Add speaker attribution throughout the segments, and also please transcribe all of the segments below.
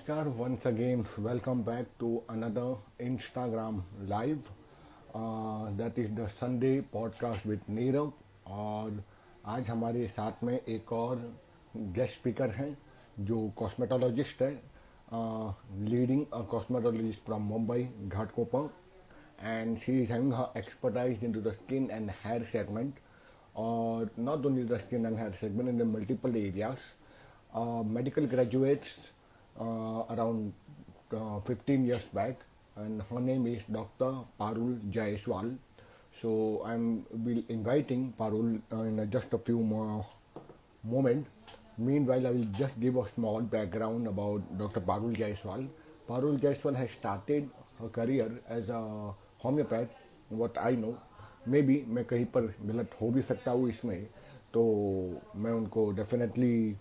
Speaker 1: Namaskar, once again, welcome back to another Instagram live. That is the Sunday podcast with Nirav. और आज हमारे साथ में एक और गेस्ट स्पीकर हैं जो कॉस्मेटोलॉजिस्ट है, leading a cosmetologist from Mumbai Ghatkopar, and she is having her expertise into the skin and hair segment, or not only the skin and hair segment, in the multiple areas. Medical graduates around 15 years back, and her name is Dr. Parul Jaiswal. So I'm will inviting Parul in just a few more moment. Meanwhile, I will just give a small background about Dr. Parul Jaiswal. Parul Jaiswal has started her career as a homeopath, what I know. May be मैं कहीं पर गलत हो भी सकता हूँ इसमें, तो मैं उनको डेफिनेटली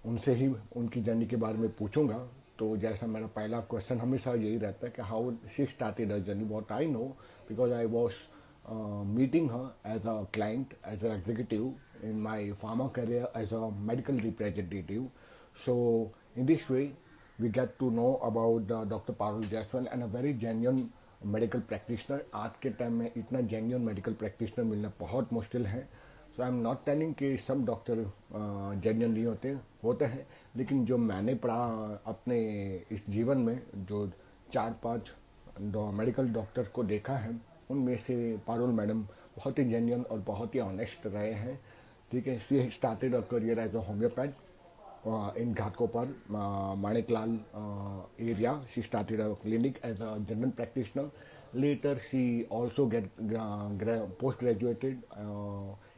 Speaker 1: उनसे ही उनकी जर्नी के बारे में पूछूंगा. तो जैसा मेरा पहला क्वेश्चन हमेशा यही रहता है कि how she started her journey. What I know, because I was meeting her as a client, as an executive in my pharma career as a medical representative. So in this way, we get to know about Dr. Parul Jaiswal and a very genuine medical practitioner. आज के time में इतना genuine medical practitioner मिलना बहुत मुश्किल है. So I am not telling कि सब डॉक्टर जेन्युइन नहीं होते हैं, लेकिन जो मैंने पढ़ा अपने इस जीवन में, जो 4-5 मेडिकल डॉक्टर्स को देखा है, उनमें से पारुल मैडम बहुत ही जेन्युइन और बहुत ही ऑनेस्ट रहे हैं. ठीक है. She started a career as a homeopath in Ghatkopar, Maniklal area. She started a clinic as a general practitioner. Later, she also get post-graduated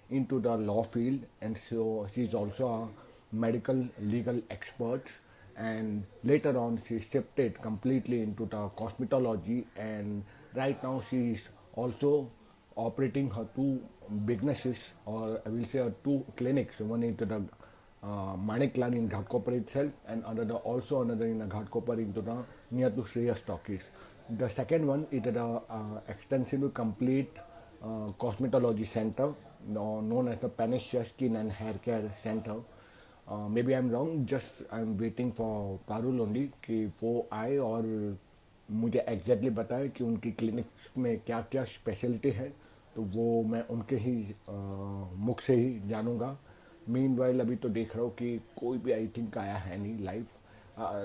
Speaker 1: into the law field, and so she is also a medical legal expert. And later on, she shifted completely into the cosmetology, and right now she is also operating her two businesses, or I will say two clinics. One into the Maniklan in Ghatkopar itself, and another in Ghatkopar into the near to Shreya Stockies. The second one is the extensive complete cosmetology center known as the Panacea Skin and Hair Care Center. Maybe I'm wrong, just I'm waiting for Parul only कि वो आए और मुझे exactly बताए कि उनकी clinic में क्या क्या स्पेशलिटी है, तो वो मैं उनके ही मुख से ही जानूंगा. मीनवाइल अभी तो देख रहा हूँ कि कोई भी आई थिंक आया है नहीं live.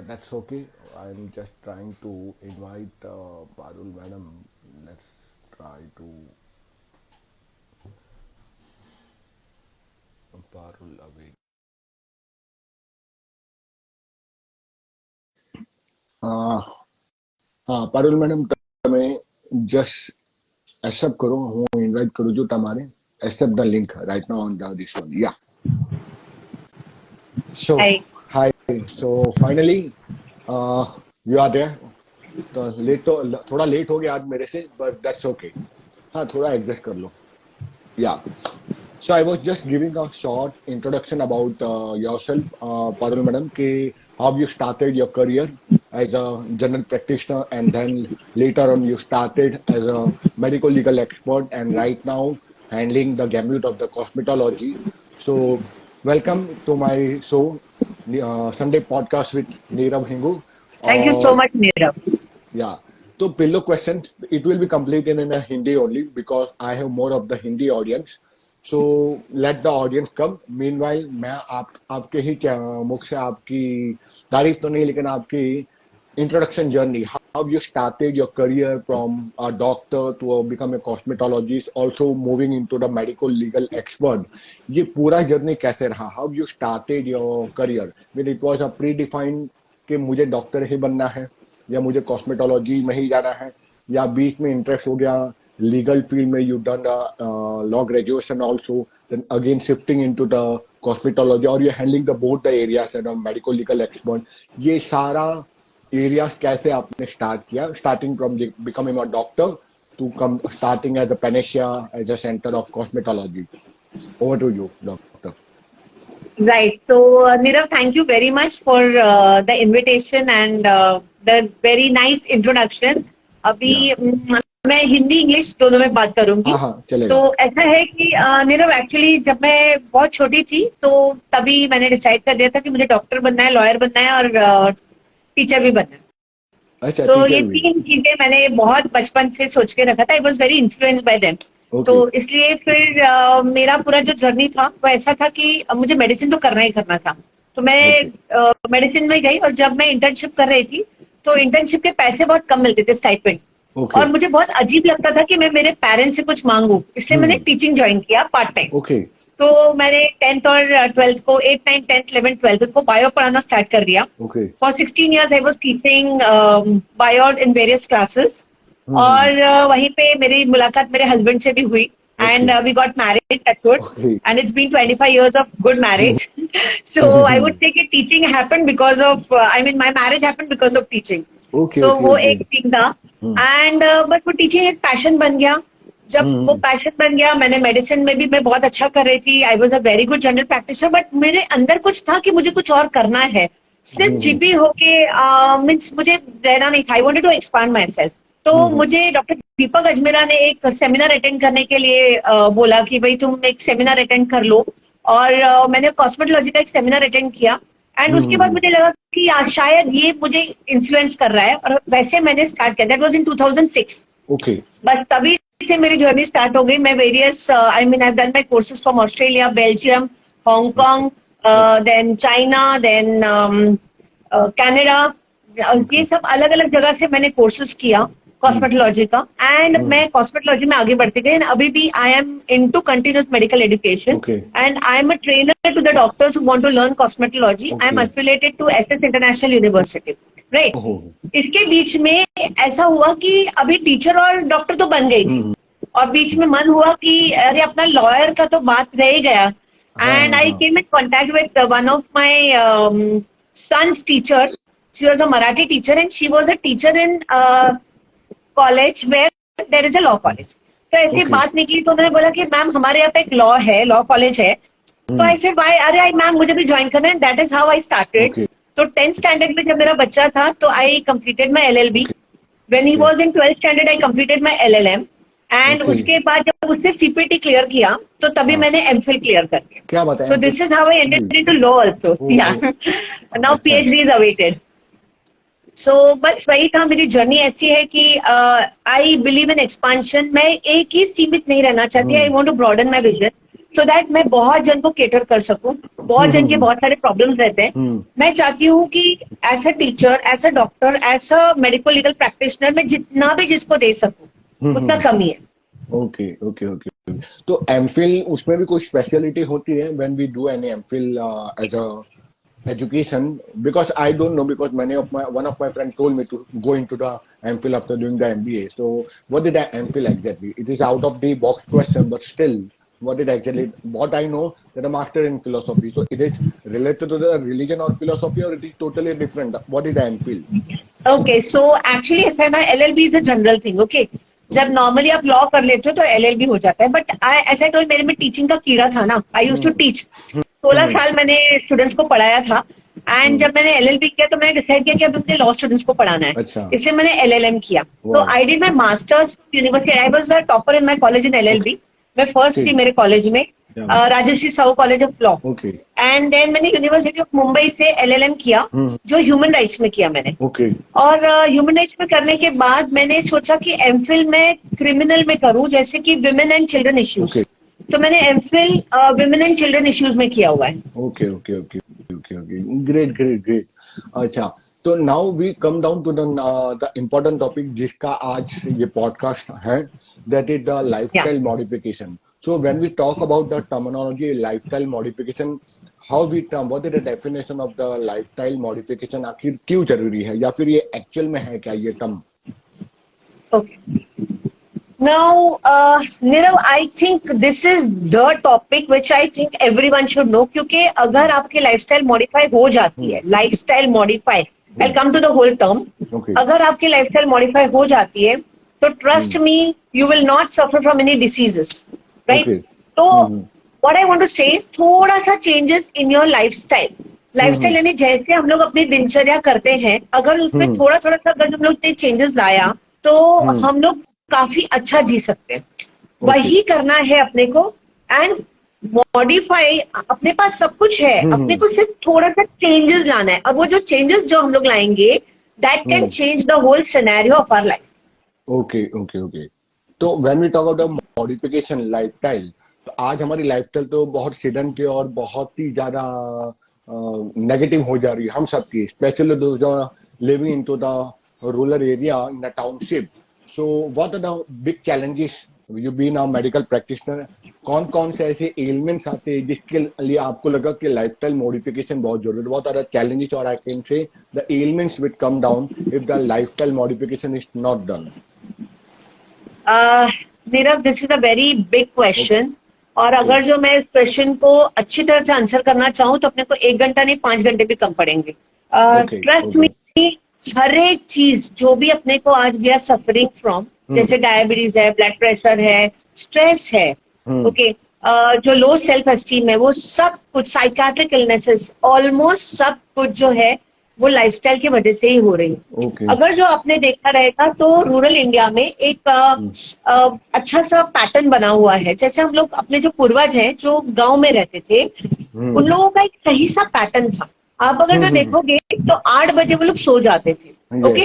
Speaker 1: That's okay. I am just trying to invite Parul madam. Let's try to Parul अभी. हाँ पारुल मैडम, તમે just accept करो, હું ઇન્વાઇટ કરું છું તમારે. accept the link right now on this one. Yeah. So,
Speaker 2: Hi.
Speaker 1: hi. So finally, you are there. तो late तो थोड़ा लेट हो गया आज मेरे से, but that's okay. हाँ, थोड़ा एडजस्ट कर लो. Yeah. So I was just giving a short introduction about yourself, Parul madam, कि how you started your career as a general practitioner, and then later on you started as a medical legal expert, and right now handling the gamut of the cosmetology. So welcome to my show, Sunday podcast with Neerav Hingu.
Speaker 2: Thank you so much, Nirav.
Speaker 1: Yeah. So below questions, it will be completed in a Hindi only because I have more of the Hindi audience. So let the audience come. Meanwhile, मैं आपके ही मुख से आपकी तारीफ तो नहीं, लेकिन आपकी introduction journey, how you started your career from a doctor to become a cosmetologist, also moving into the medical legal expert. ये पूरा journey कैसे रहा? How you started your career? When it was a predefined कि मुझे doctor ही बनना है, या मुझे कॉस्मेटोलॉजी में ही जाना है, या बीच में इंटरेस्ट हो गया लीगल फील्ड में, you done law graduation also, then again shifting into the cosmetology, और you handling the both the areas and medical legal expert. ये सारा एरियाज कैसे आपने स्टार्ट किया, starting from becoming a doctor to come starting as a Panacea as a centre of cosmetology? Over to you doctor.
Speaker 2: Right. So, Nirav, thank you very much for the invitation and the very nice introduction. अभी मैं Hindi English दोनों में बात करूंगी।
Speaker 1: हाँ हाँ चलेगा।
Speaker 2: तो ऐसा है कि नीरव, एक्चुअली जब मैं बहुत छोटी थी तो तभी मैंने डिसाइड कर दिया था कि मुझे डॉक्टर बनना है, लॉयर बनना है और टीचर भी बनना है।
Speaker 1: अच्छा,
Speaker 2: तो ये
Speaker 1: टीचर भी।
Speaker 2: तीन चीजें मैंने बहुत बचपन से सोच के रखा था। I was very influenced by them. तो
Speaker 1: ओके
Speaker 2: इसलिए फिर मेरा पूरा जो जर्नी था वो ऐसा था कि मुझे मेडिसिन तो करना ही करना था। तो मैं
Speaker 1: ओके
Speaker 2: मेडिसिन में गई और जब मैं इंटर्नशिप कर रही थी तो इंटर्नशिप के पैसे बहुत कम मिलते थे, स्टाइपेंड।
Speaker 1: ओके
Speaker 2: और मुझे बहुत अजीब लगता था कि मैं मेरे पेरेंट्स से कुछ मांगू, इसलिए मैंने टीचिंग ज्वाइन किया पार्ट टाइम।
Speaker 1: ओके
Speaker 2: तो मैंने 10th और 12th को 8, 9, 10th, 11th, 12th को बायो पढ़ाना स्टार्ट कर दिया।
Speaker 1: Okay
Speaker 2: for 16 years I was teaching bio in various classes. और वहीं पे मेरी मुलाकात मेरे हस्बैंड से भी हुई
Speaker 1: okay
Speaker 2: and we got married, touch wood,
Speaker 1: okay
Speaker 2: and it's been 25 years of good marriage. So I would say कि teaching happened because of I mean my marriage happened because of teaching.
Speaker 1: Okay
Speaker 2: So
Speaker 1: okay
Speaker 2: वो
Speaker 1: okay
Speaker 2: एक thing था। And but वो teaching एक passion बन गया। जब वो पैशन बन गया, मैंने मेडिसिन में भी मैं बहुत अच्छा कर रही थी। आई was a very good general practitioner, but मेरे अंदर कुछ था कि मुझे कुछ और करना है। सिर्फ जीपी होके मीन्स मुझे रहना नहीं था। I wanted to expand my self. तो मुझे डॉक्टर दीपक अजमेरा ने एक सेमिनार अटेंड करने के लिए बोला कि भाई तुम एक सेमिनार अटेंड कर लो। और मैंने कॉस्मेटोलॉजी का एक सेमिनार अटेंड किया। एंड उसके बाद मुझे लगा कि शायद ये मुझे इन्फ्लुएंस कर रहा है, और वैसे मैंने स्टार्ट किया। That was in 2006।
Speaker 1: ओके
Speaker 2: बस तभी से मेरी जर्नी स्टार्ट हो गई। मैं various I mean I have done my courses from Australia, Belgium, Hong Kong, then China, then Canada. ये सब अलग अलग जगह से मैंने कोर्सेज किया कॉस्मेटोलॉजी का। एंड मैं कॉस्मेटोलॉजी में आगे बढ़ती गई। अभी भी I am into continuous medical education
Speaker 1: okay
Speaker 2: and I am a trainer to the doctors who want to learn cosmetology. I am
Speaker 1: okay
Speaker 2: affiliated to SS international university, right.
Speaker 1: ओहो
Speaker 2: इसके बीच में ऐसा हुआ कि अभी टीचर और डॉक्टर तो बन गई थी, और बीच में मन हुआ कि अरे अपना लॉयर का तो बात रह ही गया।
Speaker 1: हाँ
Speaker 2: एंड
Speaker 1: हाँ
Speaker 2: आई
Speaker 1: हाँ
Speaker 2: came in contact with one of my son's teacher. She was a Marathi teacher and she was a teacher in college where there is a law college. तो ऐसी
Speaker 1: ओके
Speaker 2: बात निकली तो उन्होंने बोला कि मैम हमारे यहाँ पे एक लॉ है, लॉ कॉलेज है। तो ऐसे वाई, अरे आई मैम मुझे भी ज्वाइन करना है। That is how I started.
Speaker 1: Okay
Speaker 2: तो 10th स्टैंडर्ड में जब मेरा बच्चा था तो I completed my LLB।
Speaker 1: Okay
Speaker 2: When he was in 12th standard, I completed my LLM. And
Speaker 1: okay
Speaker 2: उसके बाद जब उसने CPT क्लियर किया तो तभी
Speaker 1: हाँ
Speaker 2: मैंने MPhil क्लियर कर दिया।
Speaker 1: क्या बात है
Speaker 2: so this is how I entered into law also. या
Speaker 1: ओहो
Speaker 2: नाउ
Speaker 1: अच्छा
Speaker 2: PhD इज अवेटेड। सो बस वही था, मेरी जर्नी ऐसी है कि आई बिलीव इन एक्सपांशन। मैं एक ही सीमित नहीं रहना चाहती। I want to broaden my vision so that मैं बहुत जन को केटर कर सकूं। बहुत जन के बहुत सारे प्रॉब्लम्स रहते हैं। मैं चाहती हूँ कि as a teacher, as a doctor, as a medical legal practitioner मैं जितना भी जिसको दे सकूं उतना कमी है।
Speaker 1: ओके ओके ओके तो एमफिल उसमें भी कोई स्पेशलिटी होती है when we do any MPhil as a education because I don't know because one of my friends told me to go into the MPhil after doing the MBA. So what did I MPhil exactly? It is out of the box question, but still, what I know that a master in philosophy. So it is related to the religion or philosophy, or it is totally different. What did I MPhil?
Speaker 2: Okay, so actually ऐसा है ना, LLB is a general thing. Okay, जब normally आप law कर लेते हो तो LLB हो जाता है। बट ऐसा तो मेरे में टीचिंग का कीड़ा था ना। आई यूज टू टीच। 16 साल मैंने स्टूडेंट्स को पढ़ाया था। एंड जब मैंने LLB किया तो मैंने डिसाइड किया कि अब मुझे लॉ स्टूडेंट्स को पढ़ाना है।
Speaker 1: अच्छा
Speaker 2: इसलिए मैंने LLM किया। तो
Speaker 1: वाह
Speaker 2: I did my masters university. I was a topper in my college in LLB। मैं फर्स्ट थी
Speaker 1: ओके
Speaker 2: मेरे कॉलेज में,
Speaker 1: क्या बात
Speaker 2: Rajshree Sahu college of law.
Speaker 1: Okay
Speaker 2: and then मैंने यूनिवर्सिटी ऑफ मुंबई से LLM किया, जो ह्यूमन राइट्स में किया मैंने।
Speaker 1: ओके
Speaker 2: और ह्यूमन राइट्स में करने के बाद मैंने सोचा कि MPhil में क्रिमिनल में करूं, जैसे कि women and children issues.
Speaker 1: Okay
Speaker 2: तो मैंने MPhil women and children issues में किया हुआ है।
Speaker 1: Okay okay okay okay okay great great great अच्छा तो now we come down to the important topic जिसका आज ये पॉडकास्ट है दैट इज द
Speaker 2: या
Speaker 1: lifestyle modification so when we talk about the terminology lifestyle modification how we term what is the definition of the lifestyle modification आखिर क्यों जरूरी है या फिर ये एक्चुअल में है क्या ये term
Speaker 2: okay. Now, Nirav, I think this is the topic which I think everyone should know, क्योंकि अगर आपकी लाइफस्टाइल मॉडिफाई हो जाती है, lifestyle modify, I'll come to the whole term.
Speaker 1: Okay
Speaker 2: अगर आपकी लाइफस्टाइल मॉडिफाई हो जाती है तो trust me you will not suffer from any diseases, right.
Speaker 1: Okay
Speaker 2: तो व्हाट आई वांट टू से, थोड़ा सा changes in your lifestyle. Lifestyle यानी जैसे हम लोग अपनी दिनचर्या करते हैं, अगर उसमें थोड़ा थोड़ा सा अगर हम लोग ने चेंजेस लाया तो हम लोग काफी अच्छा जी सकते हैं। वही करना है अपने को एंड मॉडिफाई। अपने पास सब कुछ है, अपने को सिर्फ थोड़ा सा चेंजेस लाना है। अब वो जो चेंजेस जो हम लोग लाएंगे that can change the whole scenario of our life.
Speaker 1: Okay okay okay. तो when we talk about modification lifestyle, तो आज हमारी लाइफस्टाइल तो बहुत सीधन के और बहुत ही ज्यादा नेगेटिव हो जा रही है हम सबकी, स्पेशली दोज जो living into the rural area in the township. So what are the big challenges, you been a medical practitioner, कौन कौन से ऐसे एलिमेंट्स आते हैं जिसके लिए आपको लगा कि लाइफस्टाइल मॉडिफिकेशन बहुत जरूरी है? व्हाट आर द चैलेंजेस और I can say the elements will come down if the lifestyle modification is not done?
Speaker 2: Nirav, this is a very big question. और अगर जो मैं इस क्वेश्चन को अच्छी तरह से आंसर करना चाहूँ तो अपने को 1 घंटा नहीं 5 घंटे भी कम पड़ेंगे। ट्रस्ट मी, हर एक चीज जो भी अपने को आज वी आर सफरिंग फ्रॉम, जैसे डायबिटीज है, ब्लड प्रेशर है, स्ट्रेस है, ओके, जो लो सेल्फ एस्टीम है, वो सब कुछ, साइकाट्रिक इलनेसेस, ऑलमोस्ट सब कुछ जो है वो लाइफस्टाइल की वजह से ही हो रही है। अगर जो आपने देखा रहेगा तो रूरल इंडिया में एक अच्छा सा पैटर्न बना हुआ है। जैसे हम लोग अपने जो पूर्वज हैं जो गांव में रहते थे, उन लोगों का एक सही सा पैटर्न था। आप अगर जो देखोगे तो 8 बजे वो लोग सो जाते थे, ओके,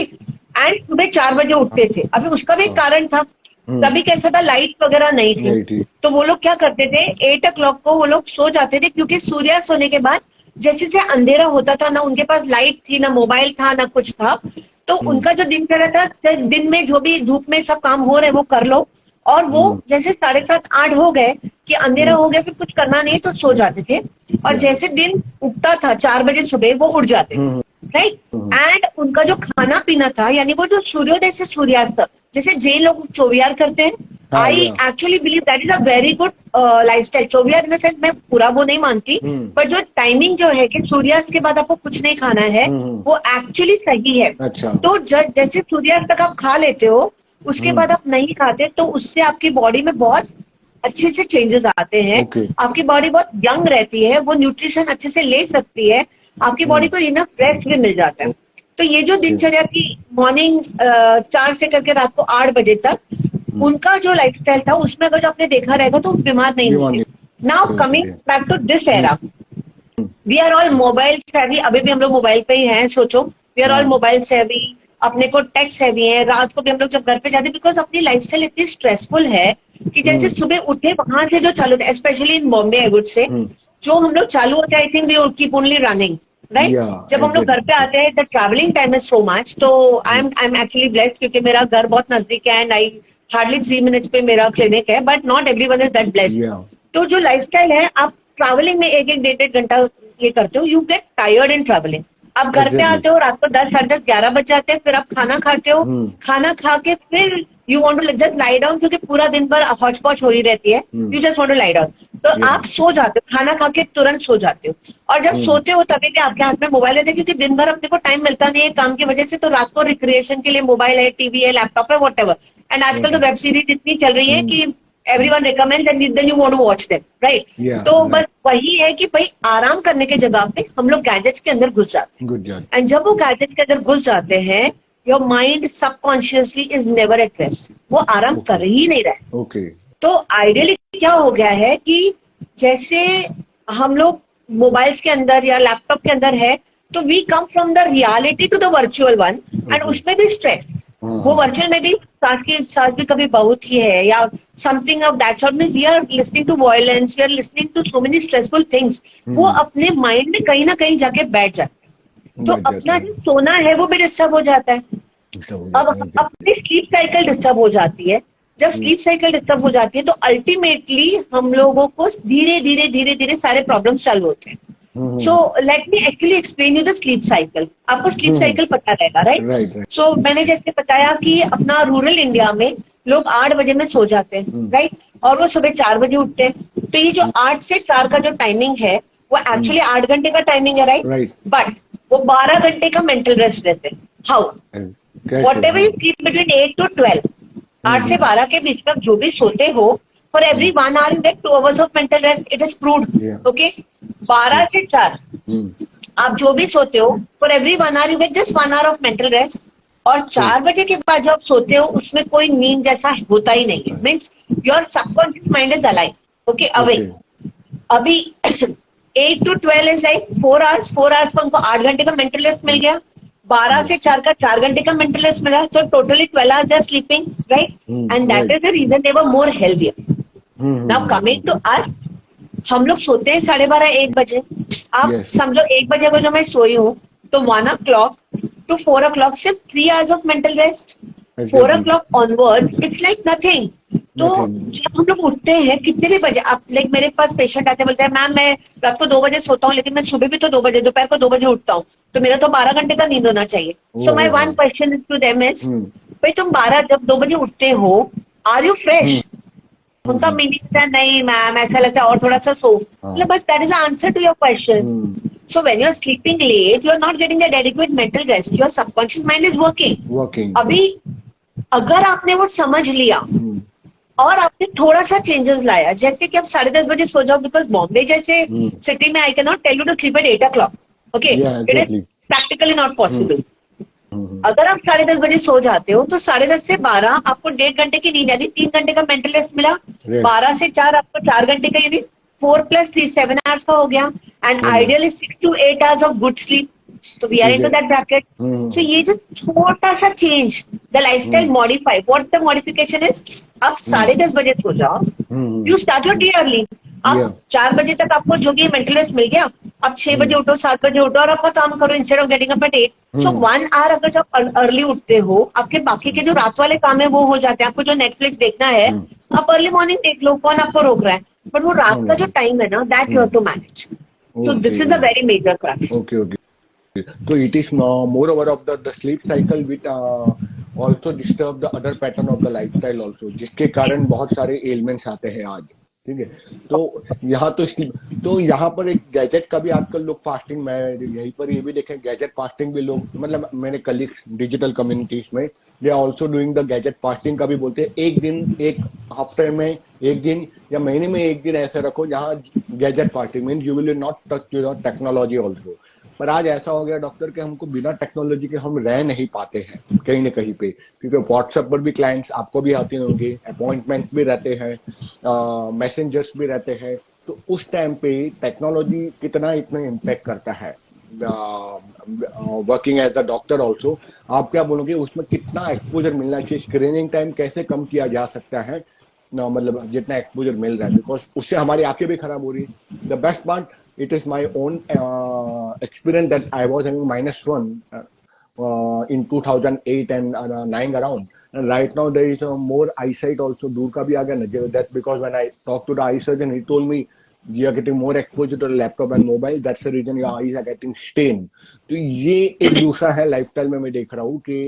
Speaker 2: एंड सुबह 4 बजे उठते थे। अभी उसका भी एक कारण था, तभी कैसा था, लाइट वगैरह नहीं थी, तो वो लोग क्या करते थे, 8 o'clock को वो लोग सो जाते थे, क्योंकि सूर्यास्त होने के बाद जैसे से अंधेरा होता था, ना उनके पास लाइट थी, ना मोबाइल था, ना कुछ था, तो उनका जो दिनचर्या था, दिन में जो भी धूप में सब काम हो रहे वो कर लो, और वो जैसे 7:30 8 हो गए कि अंधेरा हो गया, फिर कुछ करना नहीं तो सो जाते थे। और जैसे दिन उगता था 4 बजे सुबह वो उठ जाते थे, राइट। एंड उनका जो खाना पीना था, यानी वो जो सूर्योदय से सूर्यास्त, जैसे जैन लोग चौवियार करते हैं, I actually believe that is a very good lifestyle. चौवियार इन द सेंस, मैं पूरा वो नहीं मानती, पर जो टाइमिंग जो है कि सूर्यास्त के बाद आपको कुछ नहीं खाना है, वो एक्चुअली सही है।
Speaker 1: अच्छा।
Speaker 2: तो जैसे सूर्यास्त तक आप खा लेते हो, उसके बाद आप नहीं खाते, तो उससे आपकी बॉडी में बहुत अच्छे से चेंजेस आते हैं। आपकी बॉडी बहुत यंग रहती है, वो न्यूट्रिशन अच्छे से ले सकती है, आपकी बॉडी को इनफ रेस्ट भी मिल जाता है। तो ये जो दिनचर्या की मॉर्निंग 4 से करके रात को 8 बजे तक उनका जो लाइफस्टाइल था, उसमें अगर जो आपने देखा रहेगा तो बीमार नहीं होते। Now coming back to this era, we are all mobile savvy. अभी भी हम लोग मोबाइल पे ही हैं, सोचो, वी आर ऑल मोबाइल सेवी, अपने को टेक सेवी है। रात को भी हम लोग जब घर पे जाते, बिकॉज अपनी लाइफस्टाइल इतनी स्ट्रेसफुल है कि जैसे सुबह उठे वहां से जो चालू होता है, specially in Bombay I would say, जो हम लोग चालू होते हैं, I think we keep only running, right. जब हम लोग घर पे आते हैं, the travelling time is so much. तो आई एम एक्चुअली ब्लेस्ड, क्योंकि मेरा घर बहुत नजदीक है एंड आई हार्डली 3 मिनट्स पे मेरा क्लिनिक है, but not everyone is that blessed. तो जो लाइफस्टाइल है, आप ट्रैवलिंग में 1-1, 1.5 घंटा ये करते हो, you get tired in travelling. आप घर पे आते हो, रात को 10, 10:30, 11 बज जाते हैं, फिर आप खाना खाते हो, खाना खा के फिर you want to just lie down, क्योंकि पूरा दिन भर हौच पौच हो ही रहती है, you just want to lie down. तो आप सो जाते हो, खाना खा के तुरंत सो जाते हो, और जब सोते हो तभी भी आपके हाथ में मोबाइल रहता है, क्योंकि दिन भर अपने को टाइम मिलता नहीं है काम की वजह से। तो रात को रिक्रिएशन के लिए मोबाइल है, टीवी है, लैपटॉप है, व्हाटएवर। एंड आजकल तो वेब सीरीज इतनी चल रही है कि everyone recommends and then you want to watch them, right? तो बस वही है कि भाई आराम करने के जगह पे हम लोग गैजेट्स के अंदर घुस जाते हैं। एंड जब वो गैजेट्स के अंदर घुस जाते हैं, your mind subconsciously is never at rest, वो आराम कर ही नहीं रहा है। तो आइडियली क्या हो गया है कि जैसे हम लोग मोबाइल्स के अंदर या लैपटॉप के अंदर है, तो we come from the reality to the virtual one, and उसमें भी स्ट्रेस। वो वर्चुअल में भी सास भी कभी बहू ही है, या something of that sort, means we are listening to violence, we are listening to so many stressful things. वो अपने माइंड में कहीं ना कहीं जाके बैठ जाते हैं, तो अपना जो सोना है वो भी डिस्टर्ब हो जाता है। अब अपनी स्लीप साइकिल डिस्टर्ब हो जाती है। जब स्लीप साइकिल डिस्टर्ब हो जाती है, तो अल्टीमेटली हम लोगों को धीरे धीरे धीरे धीरे सारे प्रॉब्लम्स चालू होते हैं। So let me actually explain you the sleep cycle. आपको स्लीप साइकिल पता रहेगा, राइट? सो मैंने जैसे बताया कि अपना रूरल इंडिया में लोग 8 बजे में सो जाते हैं, राइट, और वो सुबह 4 बजे उठते हैं। तो ये जो 8 से 4 का जो टाइमिंग है, वो एक्चुअली 8 घंटे का टाइमिंग है, राइट? बट वो 12 घंटे का मेंटल रेस्ट रहते हैं। How? What ever you sleep between 8 to 12, 8 से 12 के बीच में जो भी सोते हो, for every 1 hour you get 2 hours of mental rest. It is proved. Okay? 12 से 4 आप जो भी सोते हो, for every 1 hour you get just 1 hour of mental rest. और 4 बजे के बाद जो आप सोते हो उसमें कोई नींद जैसा होता ही नहीं है. Means your subconscious mind is alive, okay, awake. अभी 8 to 12 is like 4 hours. 4 hours का उनको 8 घंटे का मेंटल रेस्ट मिल गया. 12 से 4 का 4 घंटे का मेंटल रेस्ट मिला. तो totally 12 hours they are sleeping, right? And that is the reason they were more healthier. Now coming to us, हम लोग सोते हैं 12:30-1 बजे. आप समझो 1 बजे को जो मैं सोई हूँ तो 1 o'clock to 4 o'clock सिर्फ 3 hours of mental rest. 4 o'clock onward it's like nothing. तो जब हम लोग उठते हैं कितने भी बजे, आप लाइक मेरे पास पेशेंट आते बोलते हैं मैम मैं रात को 2 बजे सोता हूँ लेकिन मैं सुबह भी तो 2 बजे, दोपहर को 2 बजे उठता हूँ, तो मेरा तो 12 घंटे का नींद होना चाहिए. So my one question is to them is, भाई तुम 2 बजे उठते हो, आर यू फ्रेश? उनका मीनिंग है नहीं मैम ऐसा लगता है और थोड़ा सा सो. मतलब बस that is answer to your question. So when you're sleeping late, you're not getting that adequate mental rest. Your subconscious mind is working. अभी अगर आपने वो समझ लिया और आपने थोड़ा सा चेंजेस लाया, जैसे कि आप 10:30 बजे सो जाओ, बिकॉज बॉम्बे जैसे सिटी में I can not tell you to sleep at 8 o'clock. Okay, it is practically not possible. अगर आप 10:30 बजे सो जाते हो तो 10:30 से 12 आपको 1.5 घंटे की नींद, यानी 3 घंटे का मेंटल रेस्ट मिला. 12 से 4 आपको 4 घंटे का, यानी 4 + 3 7 hours का हो गया. And ideally 6 to 8 hours of good sleep. तो we are into that bracket. So ये जो छोटा सा change, the lifestyle modify, what the modification is, आप 10:30 बजे सो जाओ, you start your day early. आप 4 बजे तक आपको जो भी मेंटल रेस्ट मिल गया, आप 6 बजे उठो, 7 बजे उठो और आपका काम करो instead of getting up eight 8. So 1 hour अगर जब अर्ली उठते हो, आपके बाकी के जो रात वाले काम है वो हो जाते हैं. आपको जो नेटफ्लिक्स देखना है आप अर्ली मॉर्निंग देख लो, कौन आपको रोक रहा है? बट वो रात का जो टाइम है ना, that you have to manage. So this is a very major crux.
Speaker 1: Okay. So it is moreover of the sleep cycle which also disturb the other pattern of the lifestyle also, जिसके कारण बहुत सारे ailments आते हैं आज. ठीक है, तो यहाँ तो यहाँ पर एक गैजेट का भी आजकल लोग फास्टिंग, मैं यहीं पर ये भी देखें गैजेट फास्टिंग भी लोग, मतलब मेरे कलीग्स डिजिटल कम्युनिटीज में they are also doing the gadget fasting का भी बोलते हैं. एक दिन, एक हफ्ते में एक दिन या महीने में एक दिन ऐसे रखो जहाँ gadget fasting means you will not touch your technology also. पर आज ऐसा हो गया डॉक्टर के हमको बिना टेक्नोलॉजी के हम रह नहीं पाते हैं कहीं ना कहीं पे, क्योंकि व्हाट्सएप पर भी क्लाइंट्स आपको भी आते होंगे, अपॉइंटमेंट्स भी रहते हैं, मैसेंजर्स भी रहते हैं. तो उस टाइम पे टेक्नोलॉजी कितना इतना इम्पैक्ट करता है working as a doctor also. आप क्या बोलोगे उसमें कितना एक्सपोजर मिलना चाहिए? स्क्रीनिंग टाइम कैसे कम किया जा सकता है, मतलब जितना एक्सपोजर मिल रहा है, बिकॉज उससे हमारी आंखें भी खराब हो रही है. The best part, it is my own experience that I was having -1 in 2008 and 9 around, and right now there is more eyesight also. दूर का भी आ गया ना, that's because when I talked to the eye surgeon, he told me you are getting more exposure to laptop and mobile, that's the reason your eyes are getting strained. तो ये एक दूसरा है लाइफस्टाइल में मैं देख रहा हूँ कि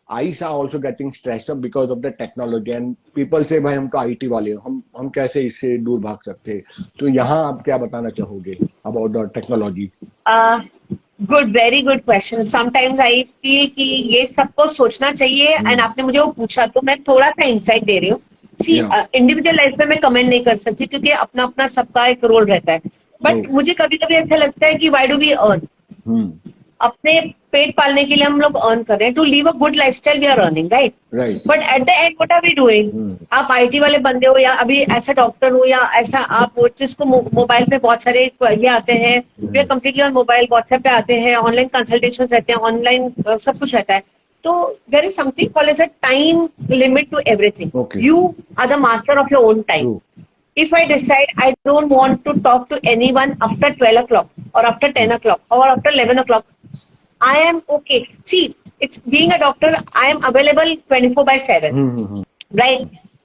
Speaker 1: eyes are also getting stressed up because of the technology, and people say भाई हम तो IT वाले हम कैसे इससे दूर भाग सकते हैं. तो यहाँ आप क्या बताना चाहोगे about the technology?
Speaker 2: Good, very good question. Sometimes I feel कि ये सबको सोचना चाहिए. एंड आपने मुझे वो पूछा तो मैं थोड़ा सा इंसाइट दे रही हूँ. सी, इंडिविजुअल लाइफ में मैं कमेंट नहीं कर सकती क्योंकि अपना अपना सबका एक रोल रहता है. बट मुझे कभी कभी ऐसा लगता है कि वाई डू वी अर्न? अपने पेट पालने के लिए हम लोग अर्न कर रहे हैं. To live a good lifestyle we are earning, right? But at the end what are we doing? आप आईटी वाले बंदे हो या अभी ऐसा डॉक्टर हो या ऐसा आप हो जिसको मोबाइल पे बहुत सारे ये आते हैं, we are completely on mobile, WhatsApp पे आते हैं, ऑनलाइन कंसल्टेशन रहते हैं, ऑनलाइन सब कुछ रहता है. तो there is something called as a time limit to everything. You are the master of your own time. If I decide I don't want to talk to anyone after 12 o'clock or after 10 o'clock or after 11 o'clock, I am okay. See, it's being a doctor, I am available 24/7, right?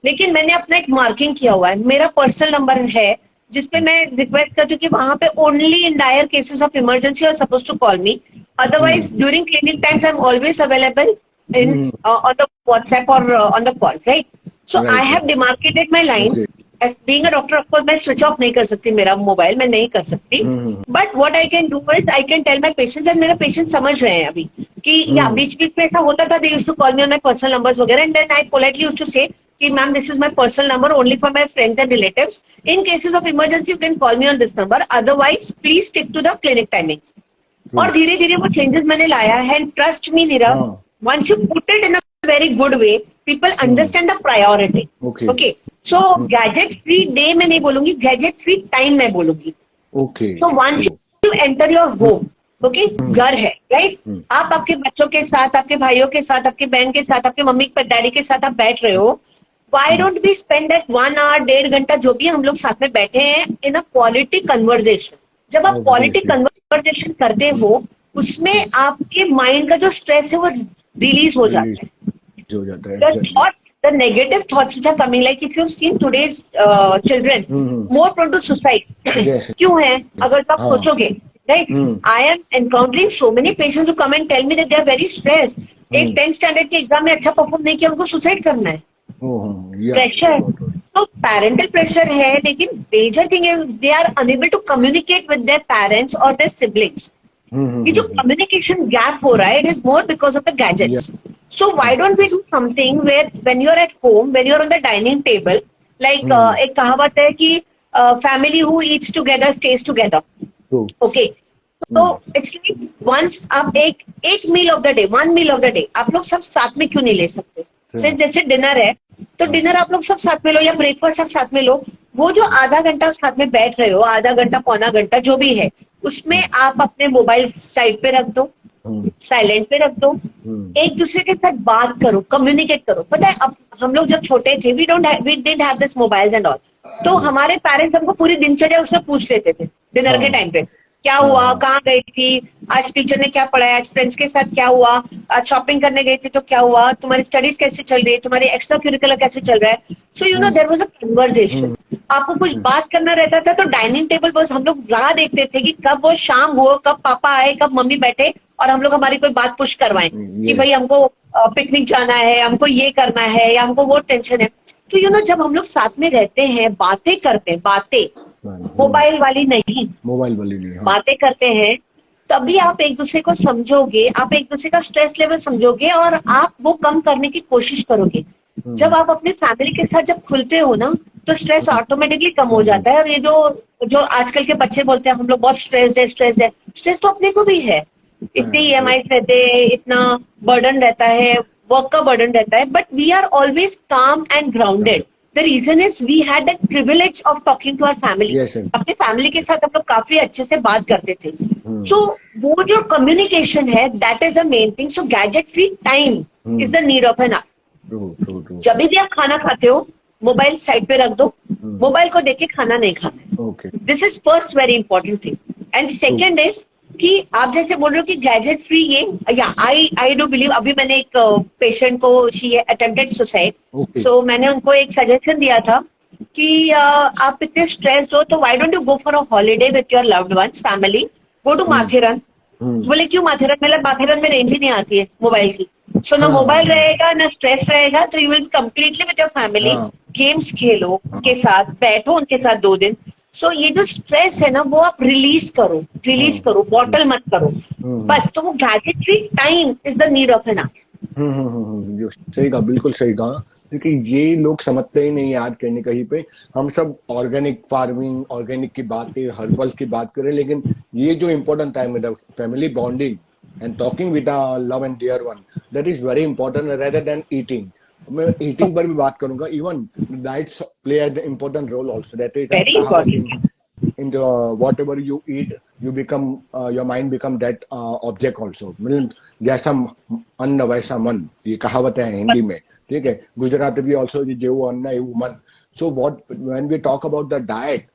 Speaker 2: लेकिन मैंने अपना एक marking किया हुआ है, मेरा personal number है जिसपे मैं रिक्वेस्ट करती हूँ कि वहां पे only in dire cases of emergency are suppose to call me. Otherwise during clinic times I am always available in on the WhatsApp और on the call, right? So I have demarcated my line. As being a doctor, of course, मैं switch off नहीं कर सकती मेरा mobile, मैं नहीं कर सकती. But what I can do is I can tell my patients, and मेरे पेशेंट समझ रहे हैं अभी कि या बीच बीच में ऐसा होता था, they used to call me on my personal numbers वगैरह, and then I politely used to say कि ma'am this is my personal number only for my friends and relatives. In cases of emergency you can call me on this number, otherwise please stick to the clinic timings. और धीरे धीरे वो changes मैंने लाया है. Trust me Nirav, once you put it in a very good way, people understand the priority.
Speaker 1: Okay.
Speaker 2: Okay. So gadget free day मैं नहीं बोलूंगी, gadget free time मैं बोलूंगी.
Speaker 1: Okay.
Speaker 2: So once you enter your home, okay, घर है, right? आप आपके बच्चों के साथ, आपके भाइयों के साथ, आपके बहन के साथ, आपके मम्मी डैडी के साथ आप बैठ रहे हो. Why don't we spend that 1 hour, 1.5 घंटा जो भी हम लोग साथ में बैठे हैं in a quality conversation. जब आप quality conversation करते हो, उसमें आपके माइंड का जो स्ट्रेस है वो रिलीज हो जाता है.
Speaker 1: जो जाता है.
Speaker 2: The thoughts, the negative thoughts which are coming, like if you've seen today's children, more prone to suicide.
Speaker 1: Yes.
Speaker 2: क्यों है? अगर आप सोचोगे, right? I am encountering so many patients who come and tell me that they are very stressed. एक 10th standard के exam में अच्छा perform नहीं किया, उनको सुसाइड करना है. प्रेशर, तो पेरेंटल प्रेशर है, लेकिन मेजर थिंग है they are unable to communicate with their parents और देयर सिबलिंग्स. ये जो कम्युनिकेशन गैप हो रहा है, it is more because of the gadgets. So why don't we do something where when you are at home, when you are on the dining table, like एक कहावत है कि family who eats together stays together. Okay, तो it's like once आप एक meal of the day, 1 meal of the day आप लोग सब साथ में क्यों नहीं ले सकते? सिर्फ जैसे डिनर है तो डिनर आप लोग सब साथ में लो, या ब्रेकफास्ट आप साथ में लो. वो जो आधा घंटा साथ में बैठ रहे हो, आधा घंटा पौना घंटा जो भी है, उसमें आप अपने मोबाइल साइड पे रख दो, साइलेंट पे रख दो, एक दूसरे के साथ बात करो, कम्युनिकेट करो. पता है अब हम लोग जब छोटे थे, we didn't have this mobiles and all, तो हमारे पेरेंट्स हमको पूरी दिनचर्या उसमें पूछ लेते थे डिनर के टाइम पे. क्या हुआ, कहाँ गई थी, आज टीचर ने क्या पढ़ाया, आज फ्रेंड्स के साथ क्या हुआ, आज शॉपिंग करने गई थी तो क्या हुआ, तुम्हारी स्टडीज कैसे चल रही है, तुम्हारी एक्स्ट्रा करिकुलर कैसे चल रहा है. So you know there was a conversation. आपको कुछ बात करना रहता था तो डाइनिंग टेबल पर हम लोग राह देखते थे कि कब वो शाम हो, कब पापा आए, कब मम्मी बैठे और हम लोग हमारी कोई बात पुश करवाएं कि भाई हमको पिकनिक जाना है, हमको ये करना है, या हमको वो टेंशन है. तो यू नो जब हम लोग साथ में रहते हैं, बातें करते हैं, बातें मोबाइल वाली नहीं, बातें करते हैं, तभी आप एक दूसरे को समझोगे, आप एक दूसरे का स्ट्रेस लेवल समझोगे और आप वो कम करने की कोशिश करोगे. जब आप अपनी फैमिली के साथ जब खुलते हो ना, तो स्ट्रेस ऑटोमेटिकली कम हो जाता है. और ये जो आजकल के बच्चे बोलते हैं हम लोग बहुत स्ट्रेस्ड है, स्ट्रेस तो अपने को भी है. इतने EMI रहते हैं, इतना बर्डन रहता है, वर्क का बर्डन रहता है, बट वी आर ऑलवेज काम and grounded. The reason is we had that privilege of talking to our family.
Speaker 1: Yes,
Speaker 2: अपने फैमिली के साथ हम लोग काफी अच्छे से बात करते थे. So वो जो कम्युनिकेशन है, that is the main thing. So gadget free time is the need of an hour.
Speaker 1: True.
Speaker 2: जब भी आप खाना खाते हो, मोबाइल साइड पे रख दो, मोबाइल को देख के खाना नहीं खाना है.
Speaker 1: Okay.
Speaker 2: This is first very important thing. And second is कि आप जैसे बोल रहे हो कि गैजेट फ्री ये, या आई डू बिलीव, अभी मैंने एक पेशेंट को, शी अटेम्प्टेड सुसाइड, सो मैंने उनको एक सजेशन दिया था कि आप इतने स्ट्रेस्ड हो तो why don't you go for a holiday with your loved ones, family, go to Matheran. बोले क्यों माथेरन? मतलब माथेरन में रेंज ही नहीं आती है मोबाइल की. सो ना मोबाइल रहेगा ना स्ट्रेस रहेगा, तो you will completely with your family, games खेलो उनके साथ, बैठो उनके साथ 2 दिन. सो ये जो स्ट्रेस है ना, वो आप रिलीज करो, बॉटल मत करो बस. तो वो gadget free time is the need of an hour.
Speaker 1: सही कहा, बिल्कुल सही कहा. क्योंकि ये लोग समझते ही नहीं यार, कहीं कहीं पे हम सब ऑर्गेनिक फार्मिंग, ऑर्गेनिक की बातें, हर्बल्स की बात करें, लेकिन ये जो इम्पोर्टेंट टाइम है, the family bonding and talking with a love and dear one, that is very important rather than eating. मैं ईटिंग पर भी बात करूंगा. Even diets play an important role also. That is in the whatever you eat, you become your mind become that object also. मतलब जैसा अन्न वैसा मन, ये कहावत है हिंदी में, ठीक है. गुजराती भी also जेवो अन्न एवं मन. So when we talk about the diet,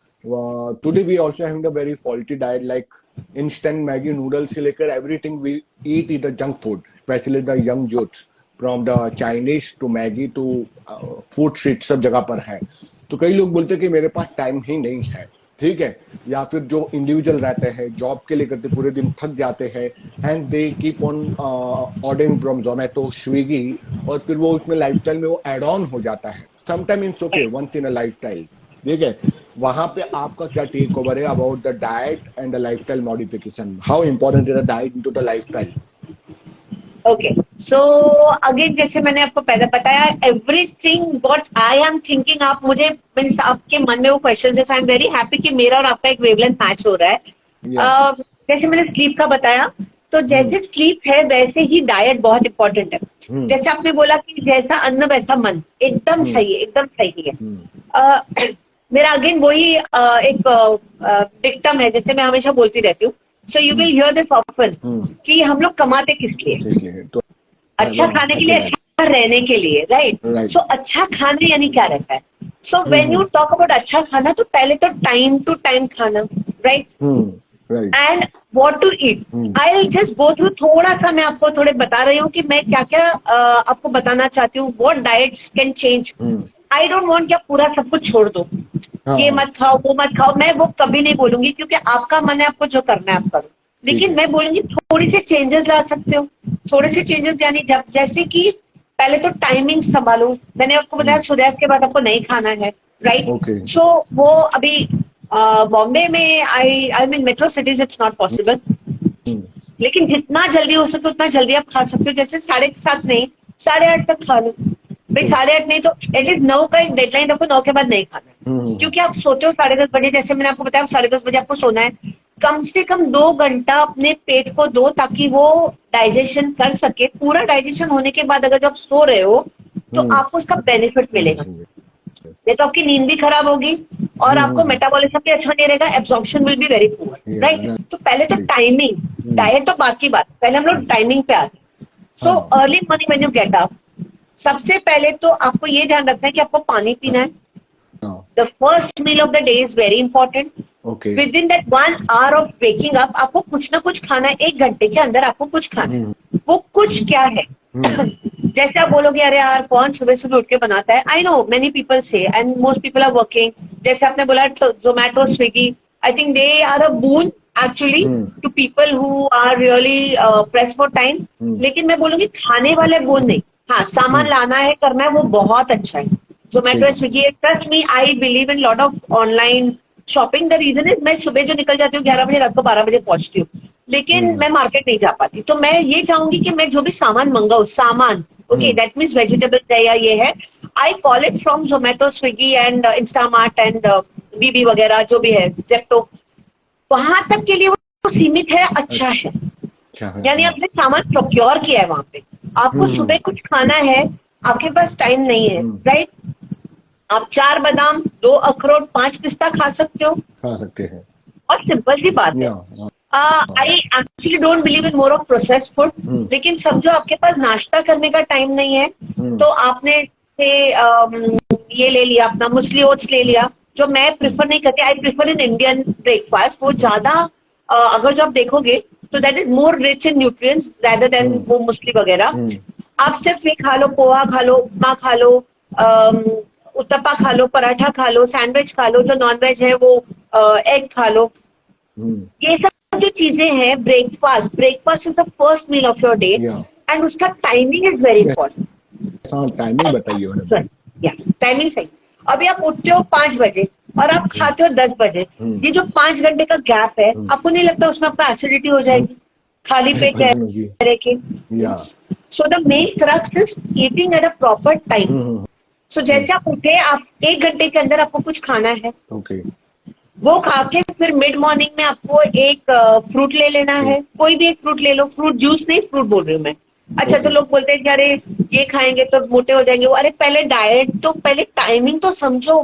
Speaker 1: today we also having the very faulty diet, like instant Maggi noodles से लेकर everything we eat is the junk food, especially the young youths, from the Chinese to Maggi to food street, सब जगह पर है. तो कई लोग बोलते हैं कि मेरे पास टाइम ही नहीं है, ठीक है. या फिर जो इंडिविजुअल रहते हैं, जॉब के लिए करते, पूरे दिन थक जाते हैं, and they keep on ordering from Zomato, Swiggy, और फिर वो उसमें लाइफस्टाइल में वो एड ऑन हो जाता है. Sometime it's okay, once in a lifestyle, ठीक है. वहां पे आपका क्या टेक ओवर है about the diet and the lifestyle modification? How important is the diet into the lifestyle?
Speaker 2: Okay, so again जैसे मैंने आपको पहले बताया, everything what I am thinking, आप मुझे मीन्स आपके मन में वो क्वेश्चन है, so I am very happy कि मेरा और आपका एक वेवलेंथ मैच हो रहा है. जैसे मैंने स्लीप का बताया, तो जैसे स्लीप है वैसे ही डाइट बहुत इंपॉर्टेंट है। जैसे आपने बोला कि जैसा अन्न वैसा मन, एकदम सही है, एकदम सही है। मेरा अगेन वही एक डिक्टम है, जैसे मैं हमेशा बोलती रहती हूँ, so you will hear this often, कि हम लोग कमाते किस लिए?
Speaker 1: तो
Speaker 2: अच्छा खाने के लिए, अच्छा रहने के लिए, राइट? सो अच्छा खाना यानी क्या रहता है? So when you talk about अच्छा खाना, तो पहले तो टाइम टू टाइम खाना, right? And what to eat, I will just go through, थोड़ा सा मैं आपको थोड़े बता रही हूँ कि मैं क्या क्या आपको बताना चाहती हूँ, what diets can change. I don't want कि आप पूरा सब कुछ छोड़ दो, ये मत खाओ वो मत खाओ, मैं वो कभी नहीं बोलूंगी, क्योंकि आपका मन है, आपको जो करना है आप करो। लेकिन मैं बोलूंगी थोड़ी सी चेंजेस ला सकते हो। थोड़े से चेंजेस यानी जैसे कि पहले तो टाइमिंग संभालो। मैंने आपको बताया सूर्यास्त के बाद आपको नहीं खाना है, राइट? सो वो अभी बॉम्बे में, I mean metro cities, it's not possible, लेकिन जितना जल्दी हो सके उतना जल्दी आप खा सकते हो। जैसे 7:30 नहीं, 8:30 तक खा लो भाई। 8:30 नहीं तो एटलीस्ट 9 का एक डेडलाइन रखो, 9 के बाद नहीं खाना है। क्योंकि आप सोते हो 10:30 बजे, जैसे मैंने आपको बताया 10:30 बजे आपको सोना है, कम से कम 2 घंटा अपने पेट को दो, ताकि वो डाइजेशन कर सके। पूरा डाइजेशन होने के बाद अगर जब सो रहे हो तो आपको उसका बेनिफिट मिलेगा। नहीं तो आपकी नींद भी खराब होगी और आपको मेटाबॉलिज्म भी अच्छा नहीं रहेगा, absorption will be very poor, right? तो पहले तो टाइमिंग, डाइट तो बात की बात, पहले हम लोग टाइमिंग पे आते हैं। So early morning when you get up, सबसे पहले तो आपको ये ध्यान रखना है कि आपको पानी पीना है। The first meal of the day is very important. Within that 1 hour of waking up, आपको कुछ ना कुछ खाना है। 1 घंटे के अंदर आपको कुछ खाना है। वो कुछ क्या है? जैसे आप बोलोगे अरे यार कौन सुबह सुबह उठ के बनाता है? I know many people say, and most people are working. जैसे आपने बोला Zomato, Swiggy, I think they are a boon actually to people who are really press for time. लेकिन मैं बोलूंगी खाने वाले बून नहीं। हाँ, सामान लाना है, करना है, वो बहुत अच्छा है। Zomato, Swiggy, trust me, I believe in lot of online shopping. The reason is मैं सुबह जो निकल जाती हूँ 11 बजे, रात को 12 बजे पहुंचती हूँ, लेकिन मैं मार्केट नहीं जा पाती। तो मैं ये चाहूंगी कि मैं जो भी सामान मंगाऊं, सामान ओके, दैट मीन्स वेजिटेबल्स है या ये है, I call it from Zomato, Swiggy and Instamart and BB वगैरह जो भी है, जेप्टो। वहां तक के लिए वो सीमित है, अच्छा है। यानी आपने सामान प्रोक्योर किया है वहां पे। आपको सुबह कुछ खाना है, आपके पास टाइम नहीं है, राइट? आप 4 बादाम, 2 अखरोट, 5 पिस्ता खा सकते हो,
Speaker 1: खा सकते हैं।
Speaker 2: और सिंपल सी बात है। I actually don't believe in more of processed food, लेकिन समझो आपके पास नाश्ता करने का टाइम नहीं है, तो आपने ये ले लिया, अपना मुस्ली ओट्स ले लिया, जो मैं प्रेफर नहीं करती। I prefer in Indian breakfast. वो ज्यादा अगर जो आप देखोगे तो that is more rich in nutrients rather than वो मुस्ली वगैरह। आप सिर्फ ये खा लो, पोहा खा लो, उपमा खा लो, उत्तपा खा लो, पराठा खा लो, सैंडविच खा लो, जो नॉन वेज है वो एग खा लो। ये सब जो चीजें हैं, breakfast is the first meal of your day, and उसका timing is very important.
Speaker 1: Timing बताइए।
Speaker 2: टाइमिंग सही। अभी आप उठते हो 5 बजे और आप खाते हो 10 बजे, ये जो 5 घंटे का गैप है, आपको नहीं लगता उसमें आपका एसिडिटी हो जाएगी खाली पेट रह के? So the main crux is eating at a proper time. So जैसे आप उठे, आप 1 घंटे के अंदर आपको कुछ खाना है, वो खा के फिर मिड मॉर्निंग में आपको एक फ्रूट ले लेना है। कोई भी एक फ्रूट ले लो, फ्रूट जूस नहीं, फ्रूट बोल रही हूँ मैं। अच्छा, तो लोग बोलते हैं कि अरे ये खाएंगे तो मोटे हो जाएंगे। अरे पहले डाइट, तो पहले टाइमिंग तो समझो।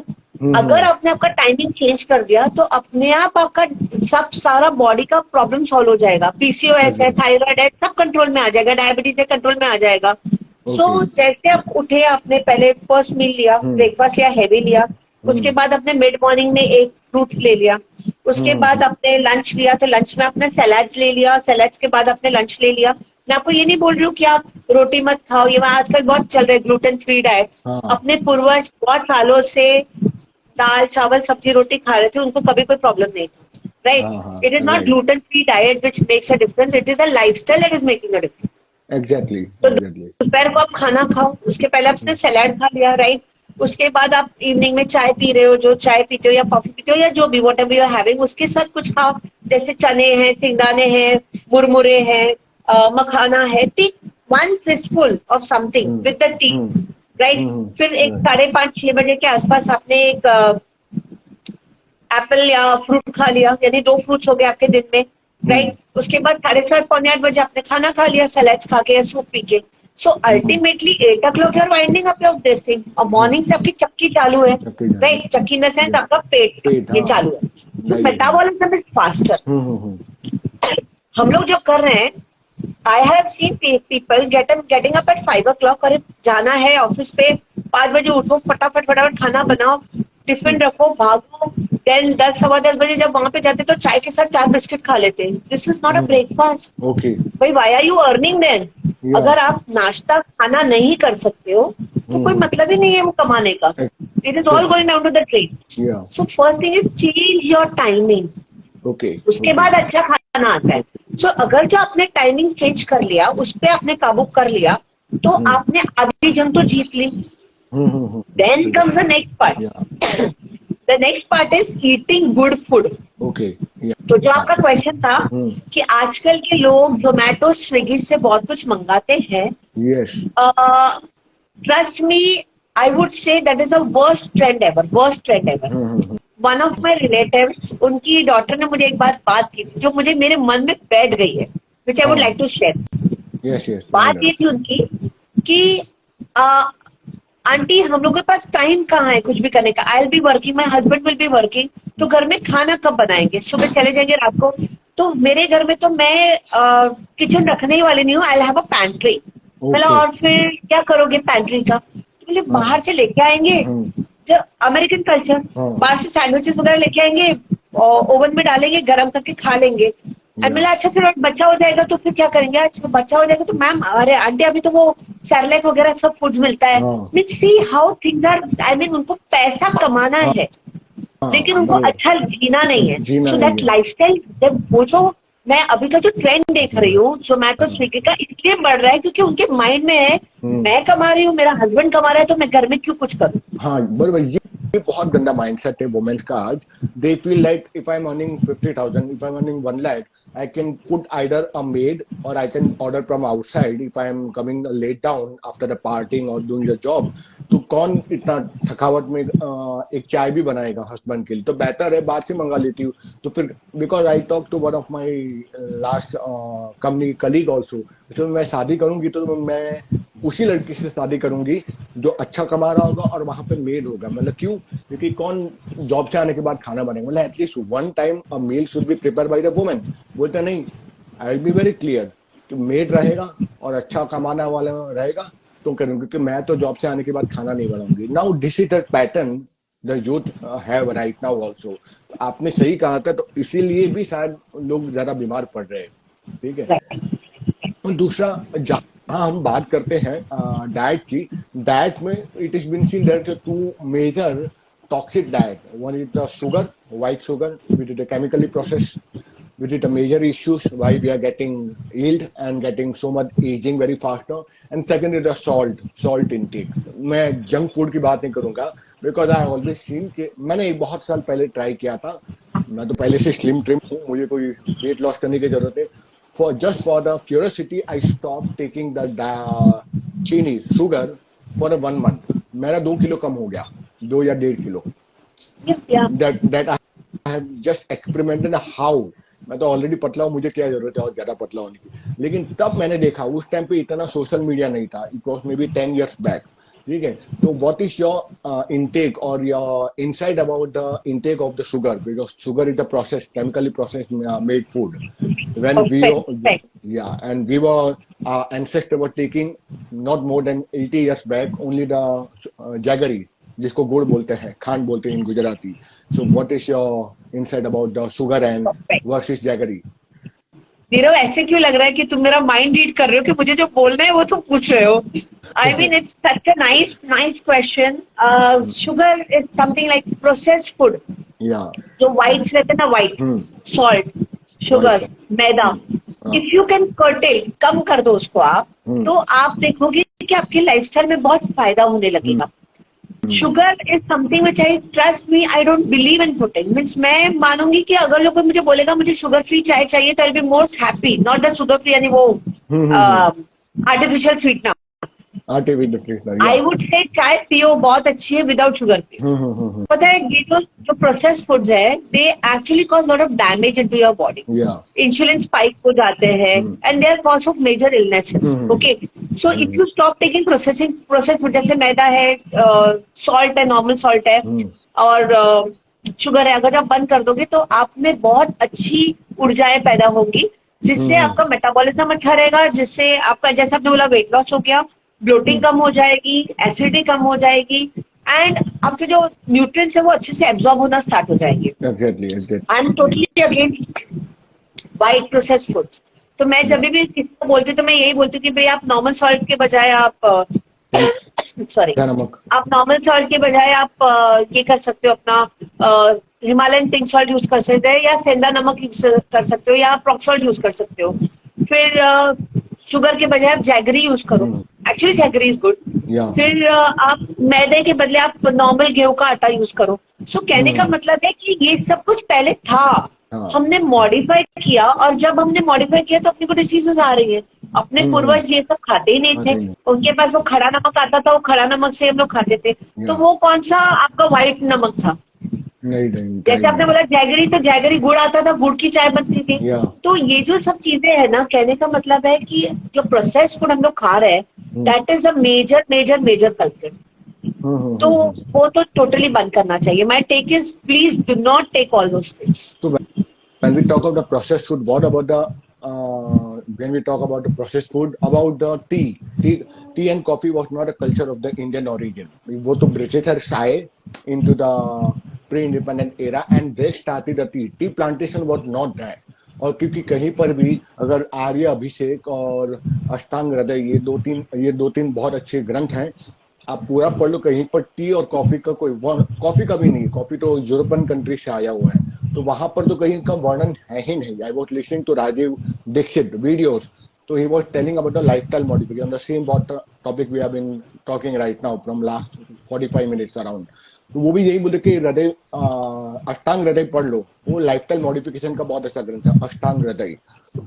Speaker 2: अगर आपने आपका टाइमिंग चेंज कर दिया तो अपने आप आपका सब सारा बॉडी का प्रॉब्लम सॉल्व हो जाएगा। पीसीओएस है, थायराइड है, सब कंट्रोल में आ जाएगा, डायबिटीज है, कंट्रोल में आ जाएगा। सो जैसे आप उठे, आपने पहले फर्स्ट मील लिया, ब्रेकफास्ट लिया, हैवी लिया, उसके बाद अपने मिड मॉर्निंग में एक फ्रूट ले लिया, उसके बाद आपने लंच लिया, तो लंच में आपने सैलेड्स ले लिया, सैलेड्स के बाद आपने लंच ले लिया। मैं आपको ये नहीं बोल रही हूँ कि आप रोटी मत खाओ, ये आजकल बहुत चल रहा है ग्लूटेन फ्री डाइट। अपने पूर्वज बहुत सालों से दाल चावल सब्जी रोटी खा रहे थे, उनको कभी कोई प्रॉब्लम नहीं था, right? It is not gluten free diet which makes a difference, it is a lifestyle that is making a difference.
Speaker 1: Exactly.
Speaker 2: तो दोपहर को आप खाना खाओ, उसके पहले आपने सैलेड खा लिया, राइट? उसके बाद आप इवनिंग में चाय पी रहे हो, जो चाय पीते हो या कॉफी पीते हो या जो भी whatever you are having, उसके साथ कुछ खाओ। जैसे चने हैं, सिंगदाने हैं, मुरमुरे हैं, मखाना है। Take 1 fistful of something with the tea, right? फिर एक 5:30-6 बजे के आसपास आपने एक एप्पल या फ्रूट खा लिया, यानी 2 फ्रूट्स हो गए आपके दिन में। राइट। उसके बाद 7:30-8 आपने खाना खा लिया, सैलेड्स खा के या सूप पी के। So ultimately 8 o'clock you're winding up of this thing, और मॉर्निंग से आपकी चक्की चालू है,
Speaker 1: चक्की चालू।
Speaker 2: राइट। चक्की इन द सेंस आपका पेट
Speaker 1: पेट,
Speaker 2: ये
Speaker 1: हाँ।
Speaker 2: चालू है, तो
Speaker 1: Right.
Speaker 2: Metabolism is faster.
Speaker 1: Hmm.
Speaker 2: हम लोग जब कर रहे हैं, I have seen people getting up at 5 o'clock, अरे जाना है ऑफिस पे, 5 बजे उठो, फटाफट फटाफट खाना बनाओ, टिफिन रखो, भागो, देन 10 सवा 10 बजे जब वहां पे जाते तो चाय के साथ 4 बिस्किट खा लेते हैं। This is not a breakfast.
Speaker 1: Okay.
Speaker 2: भाई why are you earning then?
Speaker 1: Yeah.
Speaker 2: अगर आप नाश्ता खाना नहीं कर सकते हो तो कोई मतलब ही नहीं है वो कमाने का। It is all going down to the train.
Speaker 1: Yeah.
Speaker 2: So first thing is change your timing,
Speaker 1: okay.
Speaker 2: उसके बाद अच्छा खाना आता है। सो अगर जो आपने टाइमिंग चेंज कर लिया, उस पर आपने काबू कर लिया, तो आपने आधी जंग तो जीत ली। Then comes the next part. The next part is eating good food.
Speaker 1: Okay.
Speaker 2: तो जो आपका क्वेश्चन था कि आजकल के लोग जोमेटो स्विगी से बहुत कुछ मंगाते हैं,
Speaker 1: yes.
Speaker 2: Trust me, I would say that is the worst trend ever. One of my relatives, उनकी डॉटर ने मुझे एक बार बात की थी जो मुझे मेरे मन में बैठ गई है, which I would like to share.
Speaker 1: Yes yes.
Speaker 2: बात ये थी उनकी कि आंटी हम लोग के पास टाइम कहाँ है कुछ भी करने का, आई will be working, my husband will be working, तो घर में खाना कब बनाएंगे, सुबह चले जाएंगे रात को। तो मेरे घर में तो मैं किचन रखने ही वाली नहीं हूँ, I will have a pantry. बोला और फिर क्या करोगे पैंट्री का? तो बोले बाहर से लेके आएंगे, जो अमेरिकन कल्चर, बाहर से सैंडविचेस वगैरह लेके आएंगे, ओवन में डालेंगे, गर्म करके खा लेंगे। एंड बोला अच्छा फिर बच्चा हो जाएगा तो फिर क्या करेंगे? अच्छा बच्चा हो जाएगा तो मैम, अरे आंटी अभी तो वो सेरेलैक वगैरह सब फूड्स मिलता है। Mean see how things are, I mean उनको पैसा कमाना है लेकिन उनको अच्छा जीना नहीं है। सो दैट लाइफस्टाइल, जब वो जो मैं अभी का जो ट्रेंड देख रही हूँ जोमेटो स्विगी का, इसलिए बढ़ रहा है क्योंकि उनके माइंड में है मैं कमा रही हूँ, मेरा हस्बैंड कमा रहा है, तो मैं घर में क्यों कुछ करूँ।
Speaker 1: हाँ बराबर, ये बहुत गंदा माइंडसेट है वुमेन्स का आज। They feel like if I am earning 50,000, if I am earning 1 lakh, I can put either a maid or I can order from outside if I am coming late down after the partying or doing the job. तो कौन इतना थकावट में एक चाय भी बनाएगा husband के लिए? तो बेहतर है बाहर से मंगा लेती हूँ। तो फिर because I talk to one of my last company colleague also, तो मैं शादी करूंगी तो मैं उसी लड़की से शादी करूंगी जो अच्छा कमा रहा होगा और वहां पे मेड होगा। मतलब क्यों? क्योंकि कौन जॉब से आने के बाद खाना बनेगा? मतलब at least one time a meal should be prepare by the woman. बोलते नहीं, I will be very clear कि मेड रहेगा और अच्छा कमाना वाला रहेगा तो करूंगी, क्योंकि मैं तो जॉब से आने के बाद खाना नहीं बनाऊंगी। Now this is the pattern the youth have right now also. आपने सही कहा था, तो इसीलिए भी शायद लोग ज्यादा बीमार पड़ रहे हैं। ठीक है। और दूसरा, जहाँ हम बात करते हैं डाइट की, डाइट में it is been seen that two major toxic diet. One is the sugar, white sugar, which is the chemically processed, which is the major issues why we are getting ill and getting so much aging very faster. And second is the salt intake. मैं junk food की बात नहीं करूंगा because I always seen कि मैंने बहुत साल पहले ट्राई किया था। मैं तो पहले से स्लिम ट्रिम हूँ, मुझे कोई वेट लॉस करने की जरूरत है। Just for the curiosity, I stopped taking the चीनी sugar for 1 month. मेरा 2 किलो कम हो गया, 2 या 1.5 kilo. That I have just experimented how, मैं तो ऑलरेडी पतला हूँ, मुझे क्या जरूरत है और ज्यादा पतला होने की। लेकिन तब मैंने देखा, उस टाइम पे इतना सोशल मीडिया नहीं था, it was may be 10 years back. ठीक है। तो व्हाट इज योर इनटेक और your insight about the intake of the sugar? Because sugar is the process, chemically process made food. When we were our ancestors were taking not more than 80 years back only the jaggery, जिसको गुड़ बोलते हैं, खांड बोलते हैं इन Gujarati. So what is your insight about the sugar and versus jaggery?
Speaker 2: Nirav, ऐसे क्यों लग रहा है कि तुम मेरा माइंड रीड कर रहे हो कि मुझे जो बोलना है वो तुम पूछ रहे हो? I mean it's such a nice question. Sugar is something like processed food. जो व्हाइट्स रहते हैं ना, white salt, sugar, maida, if you can curtail, कम कर दो उसको आप, तो आप देखोगे कि आपकी लाइफस्टाइल में बहुत फायदा होने लगेगा। Sugar is something which I trust me, I don't believe in putting. Means मैं मानूंगी कि अगर लोग मुझे बोलेगा मुझे शुगर फ्री चाय चाहिए तो आई will be most happy, not the sugar free यानी वो artificial sweetener.
Speaker 1: Artificial
Speaker 2: eye would से चाय पियो, बहुत अच्छी है विदाउट शुगर पियो। पता है ये जो प्रोसेस फूड्स है they actually cause lot of damage into your body. Insulin spike हो जाते हैं and they are cause of major illnesses. Okay, so if you stop taking process food, जैसे मैदा है, सॉल्ट है, नॉर्मल सॉल्ट है और शुगर है, अगर आप बंद कर दोगे तो आप में बहुत अच्छी ऊर्जाएं पैदा होंगी, जिससे आपका मेटाबॉलिज्म अच्छा रहेगा, जिससे आपका, जैसे आपने बोला, वेट लॉस हो गया, ब्लोटिंग कम हो जाएगी, एसिडिटी कम हो जाएगी एंड आपके जो न्यूट्रिएंट्स है वो अच्छे से एब्जॉर्ब होना स्टार्ट हो जाएंगे। I am totally against white processed foods. तो मैं जब भी किसी को बोलती तो मैं यही बोलती कि भाई आप नॉर्मल सॉल्ट के बजाय आप सॉरी आप नॉर्मल सॉल्ट के बजाय आप ये कर सकते हो, अपना हिमालयन पिंक सॉल्ट यूज कर सकते हैं या सेंधा नमक यूज कर सकते हो या आप रॉक सॉल्ट यूज कर सकते हो। फिर शुगर के बजाय आप जैगरी यूज करो, एक्चुअली जैगरी इज गुड। फिर आप मैदे के बदले आप नॉर्मल गेहूं का आटा यूज करो। सो कहने का मतलब है कि ये सब कुछ पहले था, हमने मॉडिफाई किया और जब हमने मॉडिफाई किया तो अपने को डिसीजेस आ रही है। अपने पूर्वज ये सब खाते ही नहीं थे, उनके पास वो खड़ा नमक आता था, वो खड़ा नमक से हम लोग खाते थे। तो वो कौन सा आपका व्हाइट नमक था?
Speaker 1: नहीं,
Speaker 2: जैसे आपने बोला जैगरी, तो जैगरी गुड़ आता था, गुड़ की चाय बनती थी। तो ये जो सब चीजें है ना, कहने का मतलब है कि जो प्रोसेस फूड हम लोग खा रहे हैं that is a major major major culprit. तो वो तो टोटली बंद करना चाहिए। My take is please do not take all those things.
Speaker 1: When we talk about the processed food, what about the when we talk about the processed food, about the tea and coffee was not a culture of the Indian origin. वो तो Britishers आए into the pre-independent era and they started the tea plantation was not there. और क्योंकि कहीं पर भी अगर आर्य अभिषेक और अष्टांग हृदय ये दो तीन बहुत अच्छे ग्रंथ हैं, आप पूरा पढ़ लो, कहीं पर टी और कॉफी का कोई कॉफी का भी नहीं, कॉफी तो यूरोपियन कंट्री से आया हुआ है, तो वहां पर तो कहीं का वर्णन है ही नहीं। I was listening to Rajiv Dixit videos, तो he was telling about the lifestyle modification, the same topic we have been talking right now from last 45 minutes around. तो वो भी यही बोले कि हृदय अष्टांग हृदय पढ़ लो, वो लाइफस्टाइल मॉडिफिकेशन का बहुत अच्छा ग्रंथ है, अष्टांग हृदय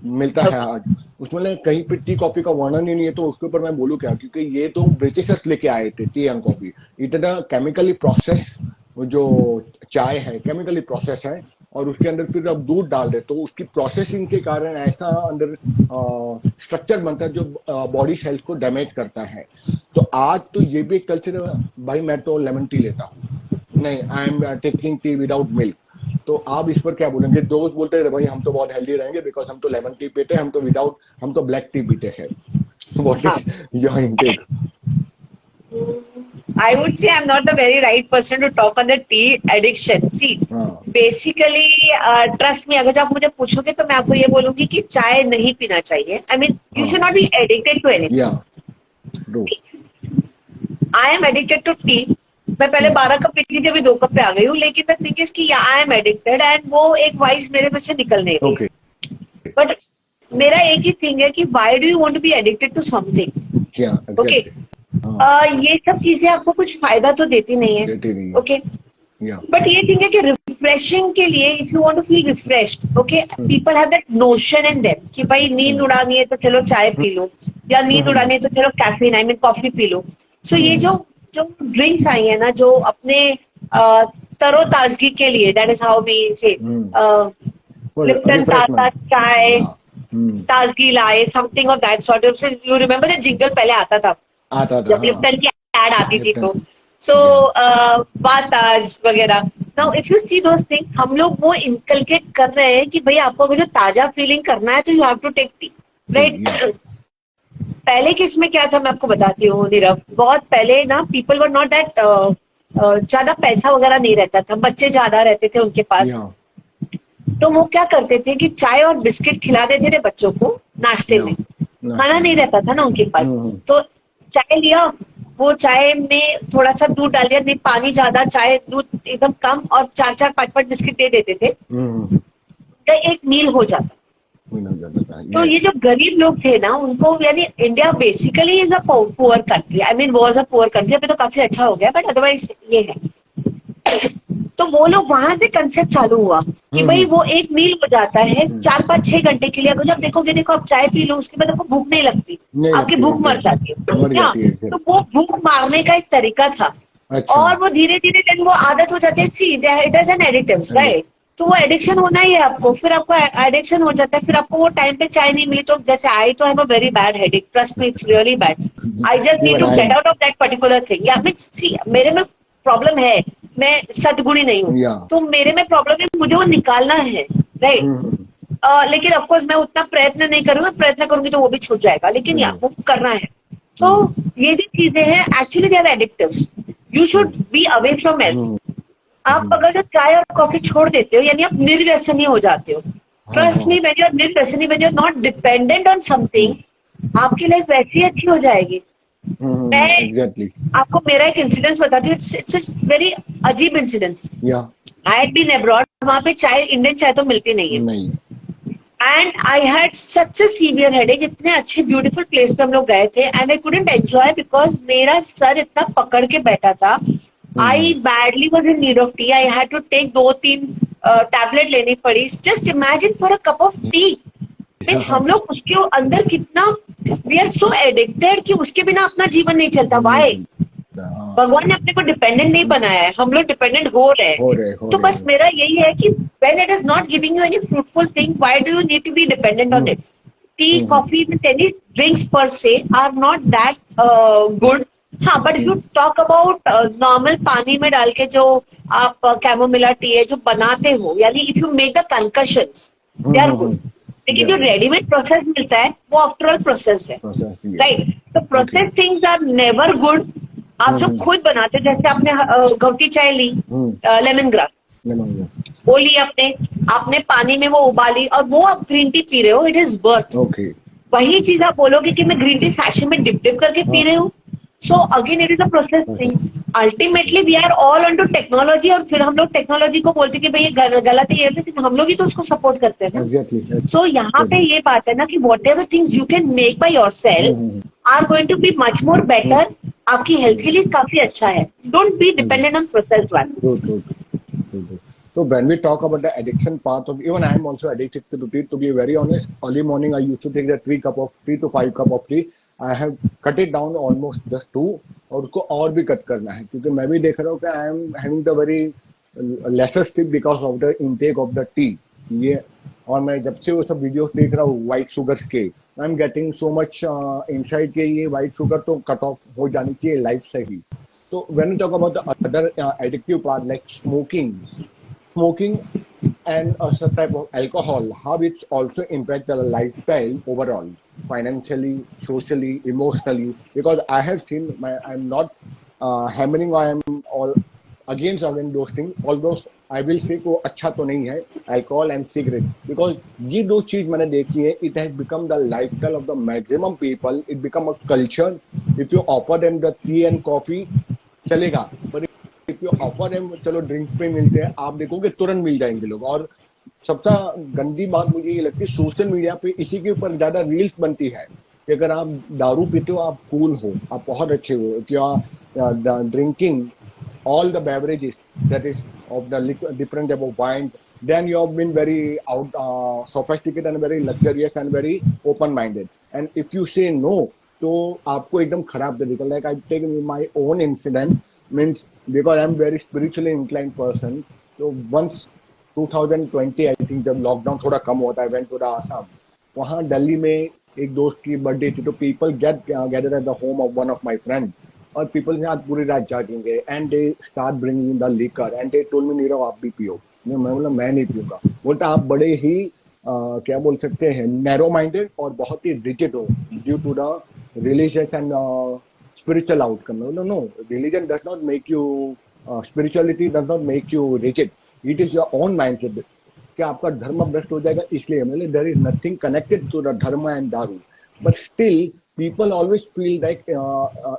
Speaker 1: मिलता है आज। उसमें कहीं पे टी कॉफी का वर्णन ही नहीं है, तो उसके ऊपर मैं बोलूँ क्या, क्योंकि ये तो ब्रिटिशर्स लेके आए थे टी एंड कॉफी। इतना केमिकली प्रोसेस जो चाय है केमिकली प्रोसेस है, और उसके अंदर फिर अब दूध डाल दे तो उसकी प्रोसेसिंग के कारण ऐसा अंदर स्ट्रक्चर बनता है जो बॉडी सेल्स को डैमेज करता है। तो आज तो ये भी एक कल्चर है, भाई मैं तो लेमन टी लेता हूँ, नहीं I am taking tea without milk. तो आप इस पर क्या बोलेंगे? दोस्त बोलते हैं भाई हम तो बहुत हेल्दी रहेंगे बिकॉज हम तो लेमन टी पीते हैं, हम तो ब्लैक टी पीते हैं। What is your intake?
Speaker 2: I would say I'm not the very right person to talk on the tea addiction. See, basically, trust me, अगर आप मुझे पूछोगे तो मैं आपको ये बोलूंगी कि चाय नहीं पीना चाहिए. I mean, you should not be addicted to anything.
Speaker 1: Yeah. True.
Speaker 2: I am addicted to tea. मैं पहले 12 कप पीती थी, अभी 2 कप पे आ गई हूँ. लेकिन the thing is कि I am addicted and वो एक वाइस मेरे में से निकल नहीं रही.
Speaker 1: Okay.
Speaker 2: But मेरा एक ही थिंग है कि why do you want to be addicted to something?
Speaker 1: Yeah.
Speaker 2: Okay. ये सब चीजें आपको कुछ फायदा तो देती नहीं है, ओके, बट ये थिंग है कि रिफ्रेशिंग के लिए, if you want to feel refreshed, okay, people have that notion in them कि भाई नींद उड़ानी है तो चलो चाय पी लो, या नींद उड़ानी है तो चलो कैफीन, आई मीन कॉफी पी लो. सो ये जो ड्रिंक्स आई है ना, जो अपने तरोताजगी के लिए, दैट इज हाउ वी से लिप्टन ताजा चाय ताजगी लाए, something of that sort. You remember the jingle पहले आता था जब लिप्टन की एड आती थी, तो सो बाताज वगैरह. Now if you see those thing, हम लोग वो इनकलकेट कर रहे हैं कि भाई आपको अगर जो ताजा फीलिंग करना है तो you have to take tea, right. पहले केस में क्या था मैं आपको बताती हूँ नीरव. बहुत पहले ना पीपल वर नॉट दैट, ज्यादा पैसा वगैरह नहीं रहता था, बच्चे ज्यादा रहते थे उनके पास, तो वो क्या करते थे कि चाय और बिस्किट खिला देते थे बच्चों को नाश्ते में. खाना नहीं रहता था ना उनके पास, तो चाय लिया, वो चाय में थोड़ा सा दूध डाल दिया, नहीं पानी ज्यादा, चाय दूध एकदम कम, और 4-5 बिस्किट दे देते थे, तो एक मील हो जाता. तो ये जो गरीब लोग थे ना, उनको, यानी India basically is a poor country, I mean was a poor country, अभी तो काफी अच्छा हो गया, बट अदरवाइज ये है. तो वो लोग वहां से कंसेप्ट चालू हुआ कि भाई वो एक मील हो जाता है 4-5-6 घंटे के लिए। अगर जब देखोगे, देखो आप चाय पी लो, उसके बाद आपको भूख नहीं लगती,
Speaker 1: नहीं
Speaker 2: आपकी
Speaker 1: लगती
Speaker 2: भूख मर
Speaker 1: एग्जैक्टली,
Speaker 2: जाती है
Speaker 1: मर
Speaker 2: क्या?
Speaker 1: जाती है
Speaker 2: तो
Speaker 1: एग्जैक्ट।
Speaker 2: वो भूख मारने का एक तरीका था।
Speaker 1: अच्छा।
Speaker 2: और वो धीरे धीरे देन वो आदत हो जाती है। See it is an addictive, right? तो वो एडिक्शन होना ही है आपको, फिर आपको एडिक्शन हो जाता है, फिर आपको वो टाइम पे चाय नहीं मिली तो जैसे आई तो have a very bad headache, trust me, it's really bad. I just need
Speaker 1: even
Speaker 2: to
Speaker 1: I
Speaker 2: get out of that particular thing. या मैं सी मेरे में प्रॉब्लम है, मैं सद्गुणी नहीं हूँ,
Speaker 1: या
Speaker 2: तो मेरे में प्रॉब्लम है, मुझे वो निकालना है, राइट? लेकिन ऑफकोर्स मैं उतना प्रयत्न नहीं करूंगी, प्रयत्न करूंगी तो वो भी छूट जाएगा, लेकिन या वो करना है। तो ये जो चीजें हैं actually they are addictives, you should be away from it. आप अगर जब चाय और कॉफी छोड़ देते हो यानी आप निर्व्यसनी हो जाते हो।
Speaker 1: हाँ
Speaker 2: trust me, when you are निर्व्यसनी, when you are not dependent on something, आपकी लाइफ वैसी ही अच्छी हो जाएगी। मैं
Speaker 1: एग्जैक्टली।
Speaker 2: आपको मेरा एक इंसिडेंस बताती हूँ, इट्स वेरी अजीब इंसिडेंस।
Speaker 1: या
Speaker 2: आई हैड बीन अब्रॉड, वहां पे चाय, इंडियन चाय तो मिलती नहीं है।
Speaker 1: नहीं।
Speaker 2: And I had such a severe headache. इतने अच्छे ब्यूटीफुल प्लेस पे हम लोग गए थे and I couldn't enjoy because मेरा सर इतना पकड़ के बैठा था। I badly was in need of tea, I had to take 2-3 tablet लेनी पड़ी। Just imagine for a cup of tea. Means हम लोग उसके अंदर कितना, वी आर सो एडिक्टेड कि उसके बिना अपना जीवन नहीं चलता। वाई? भगवान ने अपने को डिपेंडेंट नहीं बनाया है, हम लोग डिपेंडेंट हो रहे हैं। तो बस मेरा यही है कि when it is not giving you any fruitful thing, why do you need to be dependent on it? Tea, coffee, any drinks per se are not that good. हाँ, but if you talk about normal पानी में डाल के जो आप chamomilla T है जो बनाते हो, यानी if you make the concussions, they are good. लेकिन जो रेडीमेड प्रोसेस मिलता है वो आफ्टर ऑल प्रोसेस है, राइट? तो process things are never good. आप जो खुद बनाते, जैसे आपने गौती चाय ली, लेमन ग्रास वो ली आपने पानी में वो उबाली और वो आप ग्रीन टी पी रहे हो, इट इज बर्थ। वही चीज आप बोलोगे कि मैं ग्रीन टी सैशे में डिप डिप करके पी रही हूँ, so again it is a process thing. Ultimately we are all on to technology, और फिर हम लोग टेक्नोलॉजी को बोलते कि भाई ये गलत है, लेकिन हम लोग ही तो उसको सपोर्ट करते हैं ना। सो यहाँ पे ये बात है ना कि whatever things you can make by yourself are going to be much more better, आपकी हेल्थ के लिए काफी अच्छा है। Don't be dependent on process one.
Speaker 1: So when we talk about the addiction part of, even I am also addicted to tea. To be very honest, early morning I used to take the 3 to 5 cup of tea. I have cut it down almost just 2, और उसको और भी cut करना है क्योंकि मैं भी देख रहा हूँ कि I am having the very lesser sleep because of the intake of the tea. ये और मैं जब से वो सब वीडियोस देख रहा हूँ व्हाइट शुगर के, I am getting so much insight के ये व्हाइट शुगर तो कट ऑफ हो जानी चाहिए लाइफ से ही। तो when you talk about the other addictive part like smoking and such type of alcohol, how it's also impact the lifestyle overall, financially, socially, emotionally, because I have seen I'm not hammering, I am all against those things, although I will say को अच्छा तो नहीं है alcohol and cigarette, because ये दो चीज मैंने देखी है, it has become the lifestyle of the maximum people, it become a culture. If you offer them the tea and coffee चलेगा, but if you offer them चलो ड्रिंक पे मिलते हैं, आप देखोगे तुरंत मिल जाएंगे लोग। और सबसे गंदी बात मुझे ये लगती है सोशल मीडिया पे इसी के ऊपर ज्यादा रील्स बनती है कि अगर आप दारू पीते हो आप कूल हो, आप बहुत अच्छे हो, if you are drinking all the beverages that is of the different type of wines, then you have been very sophisticated and very luxurious and very open minded, and if you say no तो आपको एकदम खराब तरीका। like I take my own incident, means because I'm very spiritually inclined person, so once 2020 I think जब lockdown थोड़ा कम होता है, I went to the Assam, वहाँ दिल्ली में एक दोस्त की बर्थडे थी, तो people gathered at the home of one of my friend, और people ने आज पूरी रात जागेंगे and they start bringing the liquor and they told me Nirav आप भी पियो। मैं बोला मैं नहीं पीऊंगा। बोलता आप बड़े ही क्या बोल सकते हैं नैरो माइंडेड और बहुत ही रिजिड हो due to the religious and spiritual outcome. No, religion does not make you spirituality does not make you rigid. It is your own mindset कि आपका धर्म भ्रष्ट हो जाएगा इसलिए। मतलब there is nothing connected to the dharma and daru, but still people always feel like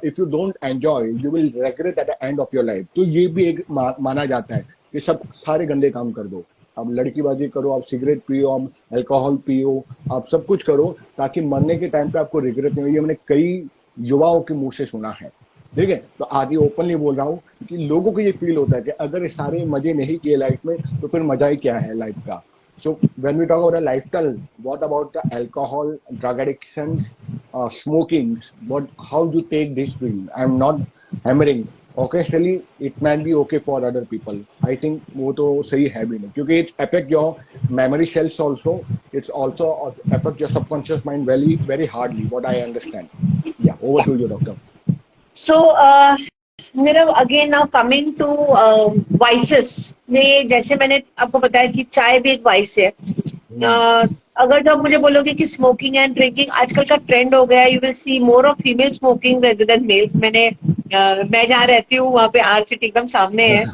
Speaker 1: if you don't enjoy you will regret at the end of your life. तो ये भी एक माना जाता है कि सब सारे गंदे काम कर दो, आप लड़कीबाजी करो, आप सिगरेट पियो, आप अल्कोहल पियो, आप सब कुछ करो ताकि मरने के टाइम पे आपको रिग्रेट नहीं हो। ये मैंने कई युवाओं के मुंह से सुना है। ठीक है, तो आज ये ओपनली बोल रहा हूँ कि लोगों को ये फील होता है कि अगर ये सारे मजे नहीं किए लाइफ में तो फिर मजा ही क्या है लाइफ का. So when we talk about a lifestyle, what about the alcohol, drug addictions, smoking? How do you take this feel? I'm not hammering. Occasionally, it might be okay for other people. I think वो तो सही है भी नहीं, क्योंकि it affect your memory cells also. It's also affect your subconscious mind very very hardly. What I understand. Yeah, over to you, doctor.
Speaker 2: So, मेरा again now coming to vices में, जैसे मैंने आपको बताया कि चाय भी एक वाइस है. अगर जब मुझे बोलोगे कि स्मोकिंग एंड ड्रिंकिंग आजकल का ट्रेंड हो गया, you will see more of female smoking rather than males. मैं जहाँ रहती हूँ वहाँ पे आर्ट सिटी एकदम सामने है,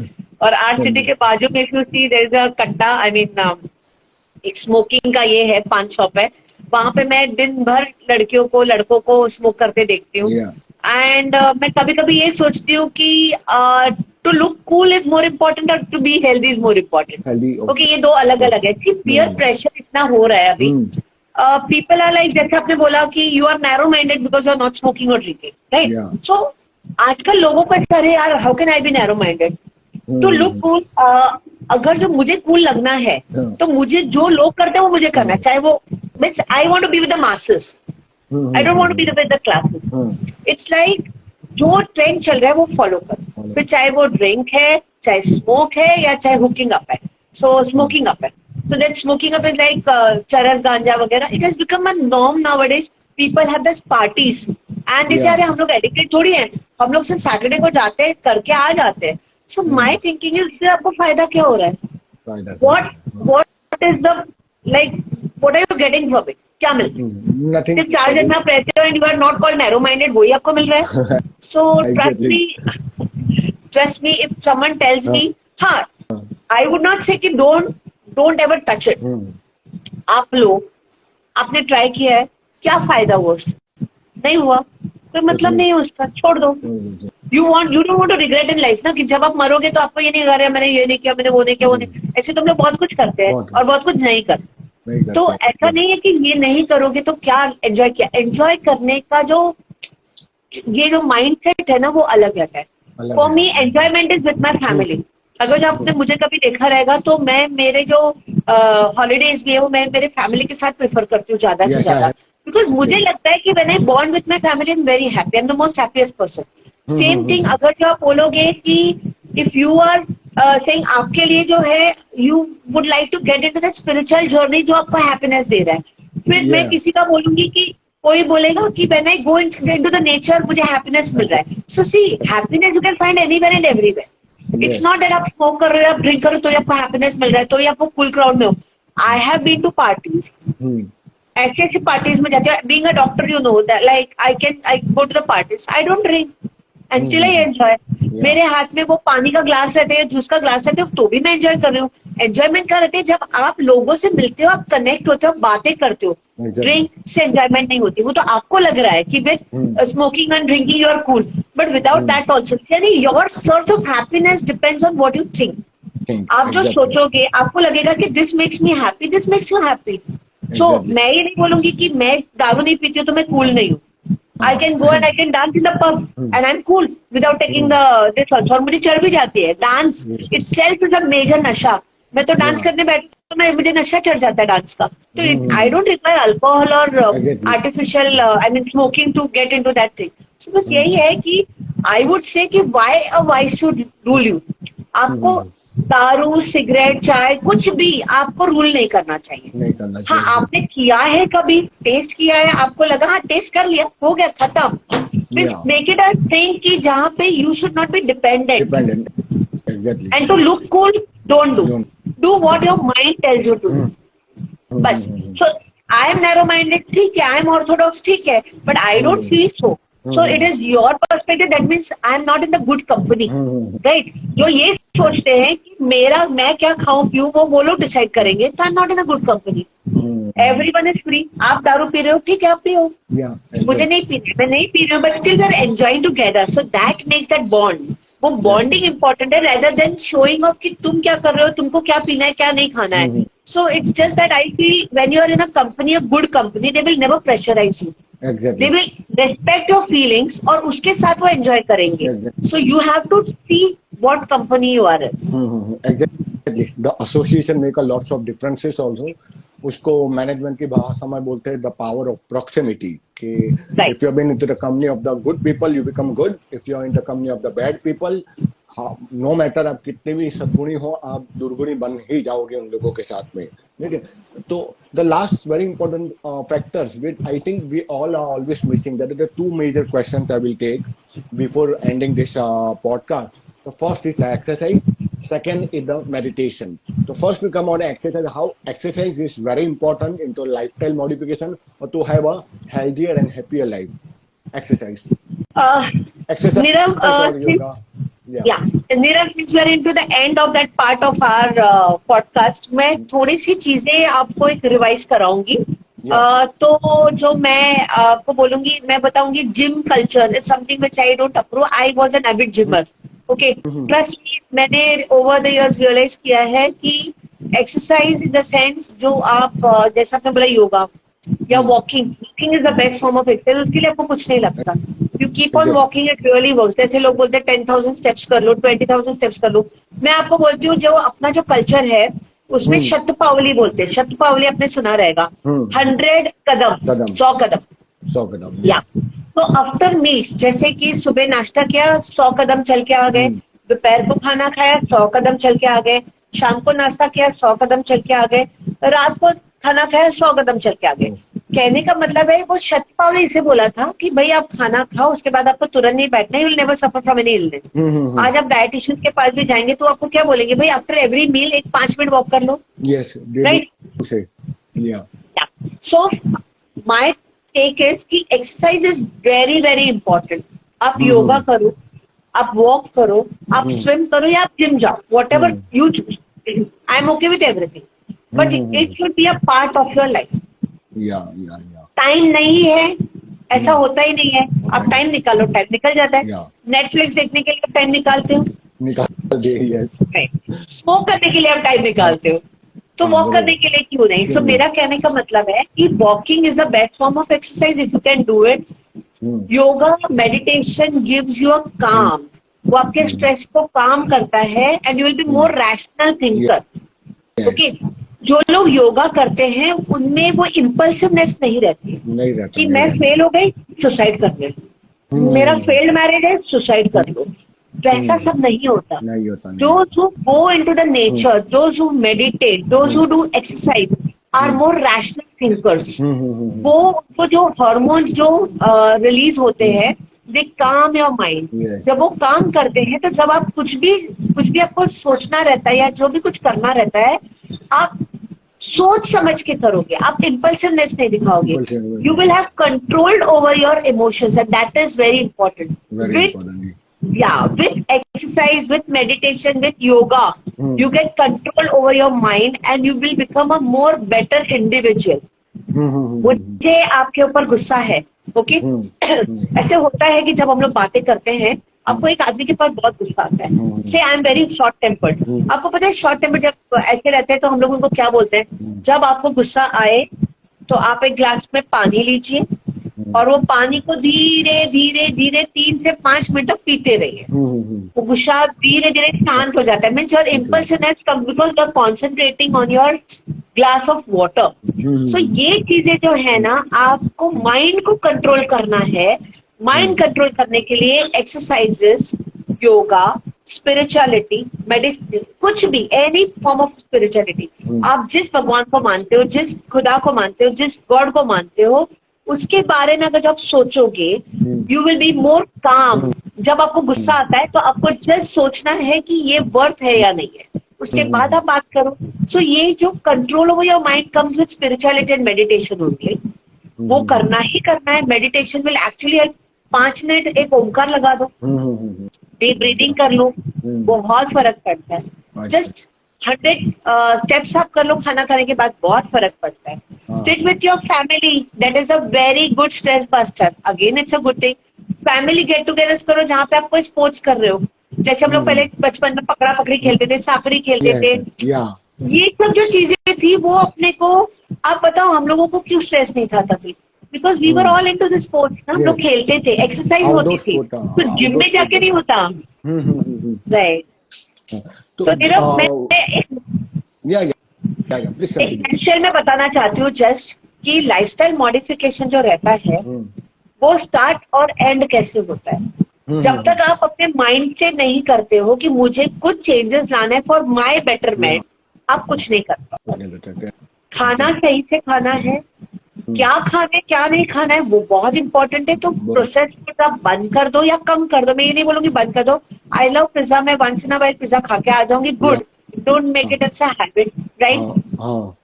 Speaker 2: और आर्ट सिटी के बाजू में you see there is a कट्टा, आई मीन एक स्मोकिंग का ये है, पान शॉप है. वहां पे मैं दिन भर लड़कियों को लड़कों को स्मोक करते देखती हूँ. एंड मैं कभी कभी ये सोचती हूँ कि to look cool is more important और to be healthy is more important. Okay, ये दो अलग अलग है. पीयर प्रेशर इतना हो रहा है अभी. पीपल आर लाइक, जैसे आपने बोला कि you are narrow minded because you are not smoking और ड्रिंकिंग, राइट. सो आजकल लोगों को ऐसा, अरे यार how can I be narrow minded to look cool. अगर जो मुझे कूल लगना है तो मुझे जो लोग करते हैं वो मुझे करना है, चाहे वो means I want to be with the masses. I don't want to be with the classes. It's like जो ट्रेंड चल रहा है वो फॉलो कर, फिर चाहे वो ड्रिंक है, चाहे स्मोक है, या चाहे हुकिंग अप है. सो स्मोकिंग अप है, so that smoking up is like चरस गांजा वगैरह. It has become a norm nowadays. People have these parties and जैसे अरे हम लोग एडिक्टेड थोड़ी हैं, हम लोग सिर्फ सैटरडे को जाते हैं, करके आ जाते हैं. So my thinking is इससे आपको फायदा क्या हो रहा है? What is the like? What are you getting from it? क्या मिलता है? सिर्फ 4 जन आप रहते हो and you are not called narrow minded, वही आपको मिल रहा है. So trust me if someone tells me, हाँ, आई वुड नॉट से कि डोंट एवर टच इट. आप लोग, आपने ट्राई किया है, क्या फायदा हुआ उससे? नहीं हुआ, कोई मतलब नहीं है उसका, छोड़ दो. You don't want to regret in life ना, कि जब आप मरोगे तो आपको ये नहीं कर रहे मैंने ये नहीं किया, मैंने वो नहीं किया, वो नहीं. ऐसे तो हम लोग बहुत कुछ करते हैं और बहुत कुछ नहीं करते. तो ऐसा नहीं है कि ये नहीं करोगे तो क्या एंजॉय किया. एंजॉय करने का जो ये जो माइंड सेट है ना, वो अलग रहता है. For me enjoyment is with my family. अगर जो आपने मुझे कभी देखा रहेगा तो मैं मेरे जो हॉलीडेज भी है वो मैं मेरे फैमिली के साथ प्रेफर करती हूँ ज्यादा से ज्यादा, बिकॉज मुझे लगता है कि when I bond with my family I am very happy, I am the most happiest person. Same thing अगर जो आप बोलोगे कि इफ यू आर सेइंग आपके लिए जो है you would like to get into the spiritual journey जो आपको हैप्पीनेस दे रहा है, फिर मैं किसी का बोलूंगी कि कोई बोलेगा कि when I go into the nature मुझे हैप्पीनेस मिल रहा है. So see, happiness you can find anywhere and everywhere. It's not that आप स्मोक कर रहे हो, आप ड्रिंक कर रहे हो तो आपको हैप्पीनेस मिल रहा है, तो आपको फुल क्राउड में हो. I have been to parties, ऐसे ऐसे पार्टीज में जाते हैं. Being a doctor you know that like I go to the parties, I don't drink and still I enjoy. मेरे हाथ में वो पानी का ग्लास रहते हैं, जूस का ग्लास रहते हैं, तो भी मैं एंजॉय कर रही हूँ. एंजॉयमेंट क्या रहती है? जब आप लोगों से मिलते हो, आप कनेक्ट होते हो, बातें करते हो. ड्रिंक से एंजॉयमेंट नहीं होती. वो तो आपको लग रहा है कि with smoking and drinking you are cool, but without that also यानी your source of happiness depends on what you think. आप जो सोचोगे आपको लगेगा कि this makes me happy, this makes you happy. So मैं ये नहीं बोलूंगी कि मैं दारू नहीं पीती हूँ तो मैं कूल नहीं हूँ. I can go and I can dance in the pub and I'm cool without taking this also. और मुझे चढ़ भी जाती है. Dance itself is a major नशा. मैं तो डांस करने बैठती तो मुझे नशा चढ़ जाता है डांस का. तो I don't require alcohol or artificial I mean smoking to get into that thing. So बस यही है कि I would say कि why a vice should rule you. आपको दारू, सिगरेट, चाय कुछ भी आपको रूल नहीं करना चाहिए. हाँ, आपने किया है कभी, टेस्ट किया है, आपको लगा हाँ टेस्ट कर लिया, हो गया, खत्म. मेक इट अ थिंग कि जहाँ पे you should not be dependent. And to look cool don't do what your mind tells you to do. बस. So I am narrow minded, ठीक है, आई एम ऑर्थोडॉक्स, ठीक है, but I don't feel so. So it is your perspective. That means I am not in the good company, right? जो ये सोचते हैं कि मैं क्या खाऊं पीऊं वो लोग डिसाइड करेंगे, तो I am not in a good company. Everyone is free. आप दारू पी रहे हो, ठीक है, आप पियो. मुझे नहीं पीना, मैं नहीं पी रही हूँ, but still we are enjoying together. So that makes that bond. वो बॉन्डिंग इंपॉर्टेंट है रेदर देन शोइंग ऑफ कि तुम क्या कर रहे हो, तुमको क्या पीना है, क्या नहीं खाना है. So it's just that I feel when you are in a company, a good company, they will never pressurize you. They
Speaker 1: Exactly.
Speaker 2: will respect your feelings और उसके साथ वो enjoy करेंगे.
Speaker 1: Exactly.
Speaker 2: So you have to see what company you are in.
Speaker 1: Exactly. The association make a lots of differences also. उसको management की भाषा में बोलते हैं द पावर ऑफ प्रॉक्सिमिटी कि
Speaker 2: Right.
Speaker 1: If you been into the company of the good people you become good, if you are in the company of the bad people, no matter आप कितने भी सद्गुणी हो, आप दुर्गुणी बन ही जाओगे उन लोगों के साथ में. ठीक है. तो the last very important factors which I think we all are always missing, that is the two major questions I will take before ending this podcast. The first is the exercise, second is the meditation. So first we come on exercise, how exercise is very important into lifestyle modification or to have a healthier and happier life. Exercise. Exercise
Speaker 2: Nirav,
Speaker 1: or yoga.
Speaker 2: Yeah. Nirav, since we are into the end of that part of our podcast, मैं थोड़ी सी चीजें आपको एक revise कराऊंगी. तो जो मैं आपको बोलूंगी, मैं बताऊंगी gym culture is something which I don't approve. I was an avid gymmer. Okay, trust me, मैंने ओवर द इयर्स रियलाइज किया है कि एक्सरसाइज इन द सेंस जो आप जैसा आपने बोला योगा या walking is the best form of exercise. उसके लिए आपको कुछ नहीं लगता. You keep on walking, it really works. जैसे लोग बोलते हैं 10,000 स्टेप्स कर लो, 20,000 स्टेप्स कर लो. मैं आपको बोलती हूँ जो अपना जो कल्चर है उसमें शतपावली बोलते हैं. शतपावली आपने सुना रहेगा. 100 कदम, 100 कदम. या तो आफ्टर मील्स, जैसे कि सुबह नाश्ता किया 100 कदम चल के आ गए, दोपहर को खाना खाया 100 कदम चल के आ गए, शाम को नाश्ता किया 100 कदम चल के आ गए, रात को खाना खाया 100 कदम चल के आ गए. कहने का मतलब है वो शतपावली इसे बोला था कि भाई आप खाना खाओ, उसके बाद आपको तुरंत नहीं बैठना, you will never suffer from any illness. आज आप डायटिशियन के पास भी जाएंगे तो आपको क्या बोलेंगे, भाई आफ्टर एवरी मील एक 5 मिनट वॉक कर लो.
Speaker 1: Yes,
Speaker 2: right. So my take is कि exercise is very very important. आप योगा करो, आप वॉक करो, आप स्विम करो या आप जिम जाओ, what ever you choose. I am okay with everything, but it should be a part of your life. Time नहीं है ऐसा होता ही नहीं है. आप टाइम निकालो, टाइम निकल जाता है. नेटफ्लिक्स देखने के लिए टाइम निकालते हो, स्मोक करने के लिए आप टाइम निकालते हो, तो वॉक करने के लिए क्यों नहीं. सो मेरा कहने का मतलब है कि walking is the best form of exercise if you can do it. Yoga, meditation gives you अ काम. वो आपके स्ट्रेस को काम करता है and you will be more rational thinker. Okay, जो लोग योगा करते हैं उनमें वो इम्पल्सिवनेस नहीं रहती कि मैं फेल हो गई सुसाइड कर लो, मेरा फेल्ड मैरिज है सुसाइड कर लो. वैसा सब नहीं होता. Those who go into the nature, those who meditate, those who do exercise are more rational thinkers. वो जो हार्मोन्स जो रिलीज होते हैं, they calm your mind. जब वो काम करते हैं तो जब आप कुछ भी आपको सोचना रहता है या जो भी कुछ करना रहता है, आप सोच समझ के करोगे, आप इम्पल्सिवनेस नहीं दिखाओगे. You will have controlled over your emotions and that is very important. With exercise, with meditation, with yoga, you get control over your mind and you will become a more better individual. मुझे आपके ऊपर गुस्सा है, okay. ऐसे होता है कि जब हम लोग बातें करते हैं, आपको एक आदमी के पास बहुत गुस्सा आता है. से आई एम वेरी शॉर्ट टेम्पर्ड. आपको पता है शॉर्ट टेम्पर्ड जब ऐसे रहते हैं तो हम लोग उनको क्या बोलते हैं, जब आपको गुस्सा आए तो आप एक ग्लास में पानी लीजिए और वो पानी को धीरे धीरे धीरे 3 से 5 मिनट तक पीते रहिए. वो गुस्सा धीरे धीरे शांत हो जाता है. मीन्स योर इम्पल्सिवनेस कम because you are concentrating on your glass of water. So ये चीजें जो है ना, आपको माइंड को कंट्रोल करना है. माइंड कंट्रोल करने के लिए एक्सरसाइजेस, योगा, स्पिरिचुअलिटी, मेडिसिन, कुछ भी, एनी फॉर्म ऑफ स्पिरिचुअलिटी. आप जिस भगवान को मानते हो, जिस खुदा को मानते हो, जिस गॉड को मानते हो, उसके बारे में अगर आप सोचोगे, यू विल बी मोर काम. जब आपको गुस्सा आता है तो आपको जस्ट सोचना है कि ये वर्थ है या नहीं है, उसके बाद आप बात करो. सो ये जो control over your mind comes with spirituality and meditation only. वो करना ही करना है. Meditation will actually help. 5 minute एक ओमकार लगा दो, डीप ब्रीदिंग कर लो, बहुत फर्क पड़ता है. जस्ट 100 स्टेप्स आप कर लो खाना खाने के बाद, बहुत फर्क पड़ता है. Sit with your family, that is a very good stress buster. Again it's a good thing. Family get together करो जहाँ पे आप कोई स्पोर्ट्स कर रहे हो. जैसे हम लोग पहले बचपन में पकड़ा पकड़ी खेलते थे, सांकड़ी खेलते थे. ये सब जो चीजें थी वो अपने को, आप बताओ हम लोगों को क्यों स्ट्रेस नहीं था तभी, because we were all into the sports ना, हम लोग खेलते थे, एक्सरसाइज होती
Speaker 1: आउटडोर
Speaker 2: थी,
Speaker 1: स्पोर्ट,
Speaker 2: तो जिम
Speaker 1: आउटडोर
Speaker 2: में जाके
Speaker 1: स्पोर्ट।
Speaker 2: नहीं होता। राइट।
Speaker 1: तो
Speaker 2: सो नीरव, मैं एक
Speaker 1: या प्लीज कंटिन्यू।
Speaker 2: नटशेल में बताना चाहती हूँ जस्ट कि लाइफस्टाइल मॉडिफिकेशन जो रहता है वो स्टार्ट और एंड कैसे होता है। जब तक आप अपने माइंड से नहीं करते हो कि मुझे कुछ चेंजेस लाना है फॉर माई बेटरमेंट, आप कुछ नहीं कर पाओगे। खाना सही से खाना है, क्या खाना है क्या नहीं खाना है वो बहुत इंपॉर्टेंट है। तो प्रोसेस फूड आप बंद कर दो या कम कर दो, मैं ये नहीं बोलूंगी बंद कर दो। आई लव पिज्जा, मैं once in a while pizza खा के आ जाऊंगी, good, don't make it as a habit, right.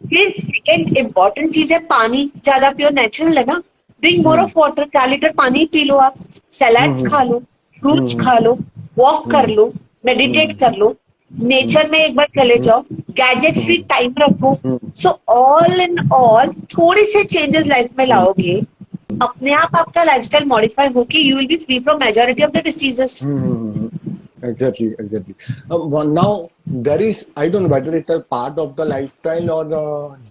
Speaker 2: फिर सेकेंड इम्पॉर्टेंट चीज है पानी ज्यादा पियो, नेचुरल है ना, drink more of water, 4 litre पानी पी लो आप, सैलड्स खा लो, फ्रूट्स खा लो, वॉक कर लो, मेडिटेट कर लो, नेचर में एक बार चले जाओ, गैजेट फ्री टाइम रखो। सो ऑल इन ऑल थोड़े से चेंजेस लाइफ में लाओगे, अपने आप आपका लाइफस्टाइल मॉडिफाई होके you will be free from majority of the diseases.
Speaker 1: Exactly. Now there is, I don't know whether it's a part of the lifestyle or the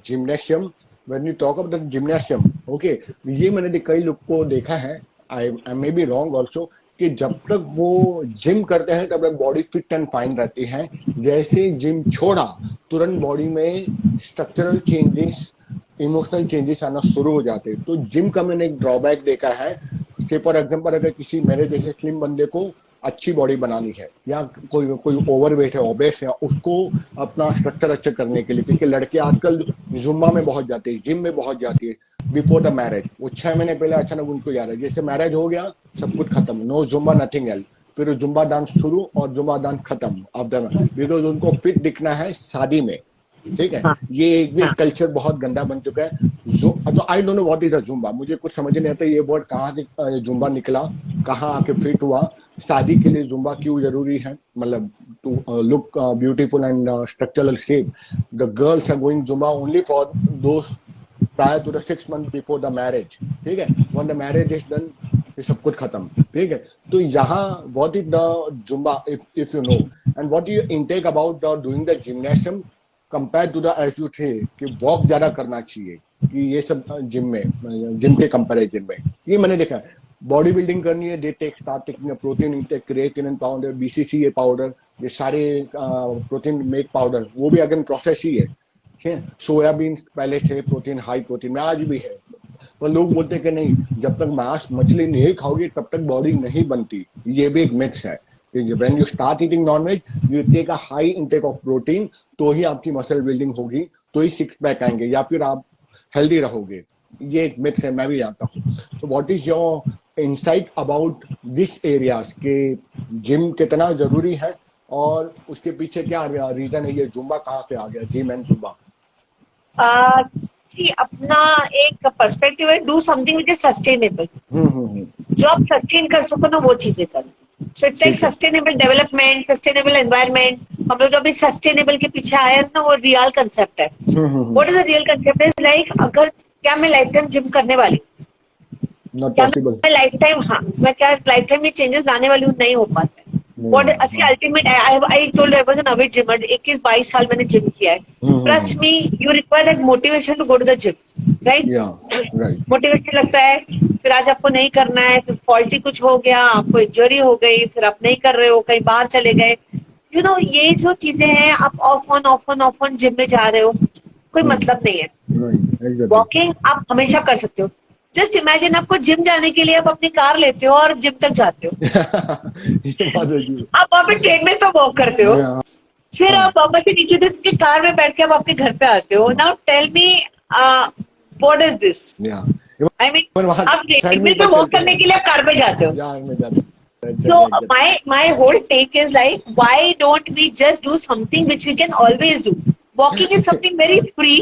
Speaker 1: gymnasium. When you talk about the gymnasium, okay, ये मैंने कई लोग को देखा है, I may be wrong also, कि जब तक वो जिम करते हैं तब तक बॉडी फिट एंड फाइन रहती है। जैसे जिम छोड़ा तुरंत बॉडी में स्ट्रक्चरल चेंजेस, इमोशनल चेंजेस आना शुरू हो जाते हैं। तो जिम का मैंने एक ड्रॉबैक देखा है कि फॉर एग्जांपल अगर किसी मेरे जैसे स्लिम बंदे को अच्छी बॉडी बनानी है या कोई ओवरवेट है, ओबेस है, उसको अपना स्ट्रक्चर अच्छा करने के लिए, क्योंकि लड़के आजकल जुम्बा में बहुत जाते हैं, जिम में बहुत जाती है बिफोर द मैरिज। वो 6 महीने पहले अचानक उनको जा रहा है, जैसे मैरिज हो गया सब कुछ खत्म, नो जुम्बा नथिंग एल्स, फिर जुम्बा डांस शुरू और जुम्बा डांस खत्म आफ्टर, बिकॉज उनको फिट दिखना है शादी में। ठीक है, ये कल्चर बहुत गंदा बन चुका है। जो I don't know what is a Zumba, मुझे कुछ समझ नहीं आता ये वर्ड कहाँ से जुम्बा निकला, कहाँ आके फिट हुआ। शादी के लिए जुम्बा क्यों जरूरी है, मतलब to look beautiful and structural shape. The girls are going Zumba only for those prior to the 6 months before the marriage। ठीक है, when the marriage is done ये सब कुछ खत्म। ठीक है, तो यहाँ what is the Zumba if you know, and what do you intake about the doing the gymnasium compared to the as you say कि वॉक ज्यादा करना चाहिए, कि ये सब जिम में, जिम के कंपैरिजन में ये मैंने देखा है। बॉडी बिल्डिंग करनी है, they take start taking protein intake, creatine and powder, BCCA powder, ये सारे प्रोटीन मेक पाउडर, वो भी अगेन प्रोसेस ही है। सोयाबीन पहले थे प्रोटीन, हाई प्रोटीन में आज भी है, पर लोग बोलते कि नहीं, जब तक मांस मछली नहीं खाओगे तब तक बॉडी नहीं बनती। ये भी एक मिथ्स है। When you start eating nonveg you take a high intake of protein, तो ही आपकी मसल बिल्डिंग होगी, तो ही सिक्स पैक आएंगे, या फिर आप हेल्दी रहोगे। ये एक मिथ्स है, मैं भी जानता हूँ। तो what is your insight about this areas के जिम कितना जरूरी है और उसके पीछे क्या रीजन है, ये जुम्बा कहाँ से आ गया, जिम एंड जुम्बा?
Speaker 2: अपना एक पर्सपेक्टिव है, do something which is sustainable. जो आप सस्टेन कर सको ना वो चीजें करो। So it's like sustainable development, sustainable environment. हम लोग जो अभी सस्टेनेबल के पीछे आए ना, वो रियल कंसेप्ट है। What is the real concept is like, अगर क्या मैं लाइफ टाइम जिम करने वाली, क्या मैं लाइफ टाइम, हाँ मैं क्या लाइफ टाइम में चेंजेस लाने वाली हूँ, नहीं हो पाता है। What ultimate, I told you I was an avid gymmer, 21-22 साल मैंने जिम किया है। Trust me, you require that motivation to go to the gym, right?
Speaker 1: Yeah, right.
Speaker 2: Motivation लगता है, फिर आज आपको नहीं करना है, फिर फॉल्टी कुछ हो गया, आपको इंजरी हो गई, फिर आप नहीं कर रहे हो, कहीं बाहर चले गए, यू नो ये जो चीजें हैं, आप ऑफ ऑन जिम में जा रहे हो, कोई मतलब नहीं है। वॉकिंग आप हमेशा कर सकते हो। जस्ट इमेजिन, आपको जिम जाने के लिए आप अपनी कार लेते हो और जिम तक जाते हो। आप वहाँ पे ट्रेडमिल पे वॉक करते हो, फिर आप वापस से नीचे उतर के कार में बैठ के आप आपके घर पे आते हो। Now tell me what is this? I mean आप ट्रेडमिल पे वॉक करने के लिए आप कार पे जाते हो। So my whole take is like, why don't we just do something which we can always do? Walking is something very free,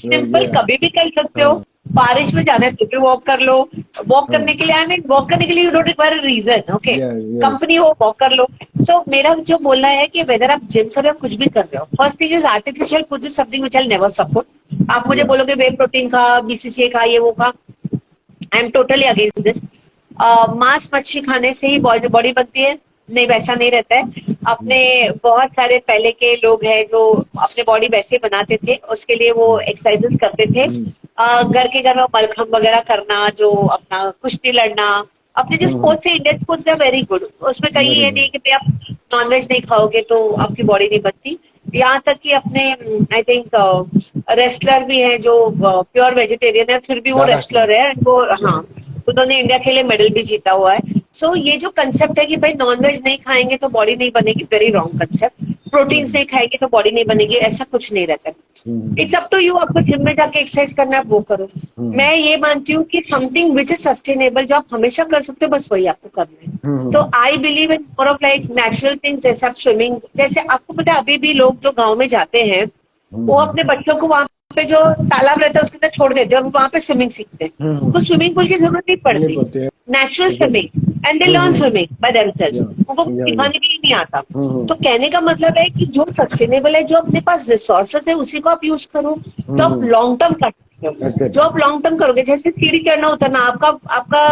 Speaker 2: simple, कभी भी कर सकते हो। बारिश में जाना है तो भी वॉक कर लो। वॉक करने के लिए, आई मीन वॉक करने के लिए you don't require a reason, okay, company हो वॉक कर लो। सो मेरा जो बोलना है कि वेदर आप जिम कर रहे हो, कुछ भी कर रहे हो, first thing is artificial food is something which I never support. आप मुझे बोलोगे वे प्रोटीन खा, बीसीसीए खा, ये वो खा, I am totally against this. मांस मच्छी खाने से ही बॉडी बनती है, नहीं, वैसा नहीं रहता है। अपने बहुत सारे पहले के लोग हैं जो अपने बॉडी वैसे बनाते थे, उसके लिए वो एक्सरसाइजेस करते थे। घर के घर में मलखम वगैरह करना, जो अपना कुश्ती लड़ना, अपने जो स्पोर्ट्स है, इंडियन स्पोर्ट्स है वेरी गुड। उसमें कहीं ये नहीं कि भाई आप नॉनवेज नहीं खाओगे तो आपकी बॉडी नहीं बनती। यहाँ तक कि अपने आई थिंक रेसलर भी हैं जो प्योर वेजिटेरियन है, फिर भी वो
Speaker 1: दादा सिंह।
Speaker 2: रेसलर है। वो, हाँ, उन्होंने इंडिया के लिए मेडल भी जीता हुआ है। सो ये जो कंसेप्ट है कि भाई नॉनवेज नहीं खाएंगे तो बॉडी नहीं बनेगी, वेरी रॉन्ग कंसेप्ट। प्रोटीन्स नहीं खाएंगे तो बॉडी नहीं बनेगी, ऐसा कुछ नहीं रहता। इट्स अप टू यू, आपको जिम में जाके एक्सरसाइज करना है वो करो। मैं ये मानती हूँ कि समथिंग विच इज सस्टेनेबल, जो आप हमेशा कर सकते हो, बस वही आपको करना है। तो आई believe in more of like natural things, जैसे आप स्विमिंग, जैसे आपको पता है अभी भी लोग जो गाँव में जाते हैं वो अपने बच्चों को वहां पे जो तालाब रहता है उसके अंदर छोड़ देते हैं और वहां पे स्विमिंग सीखते हैं। उनको स्विमिंग पूल की जरूरत नहीं
Speaker 1: नहीं
Speaker 2: पड़ती,
Speaker 1: पड़ते हैं।
Speaker 2: Natural swimming and they learn swimming by themselves. उनको सिखाने भी नहीं आता। तो कहने का मतलब है कि जो सस्टेनेबल है, जो अपने पास रिसोर्सेज है, उसी को आप यूज करो तो आप लॉन्ग टर्म कर सकते हो। जो आप लॉन्ग टर्म करोगे, जैसे सीढ़ी चढ़ना उतरना, आपका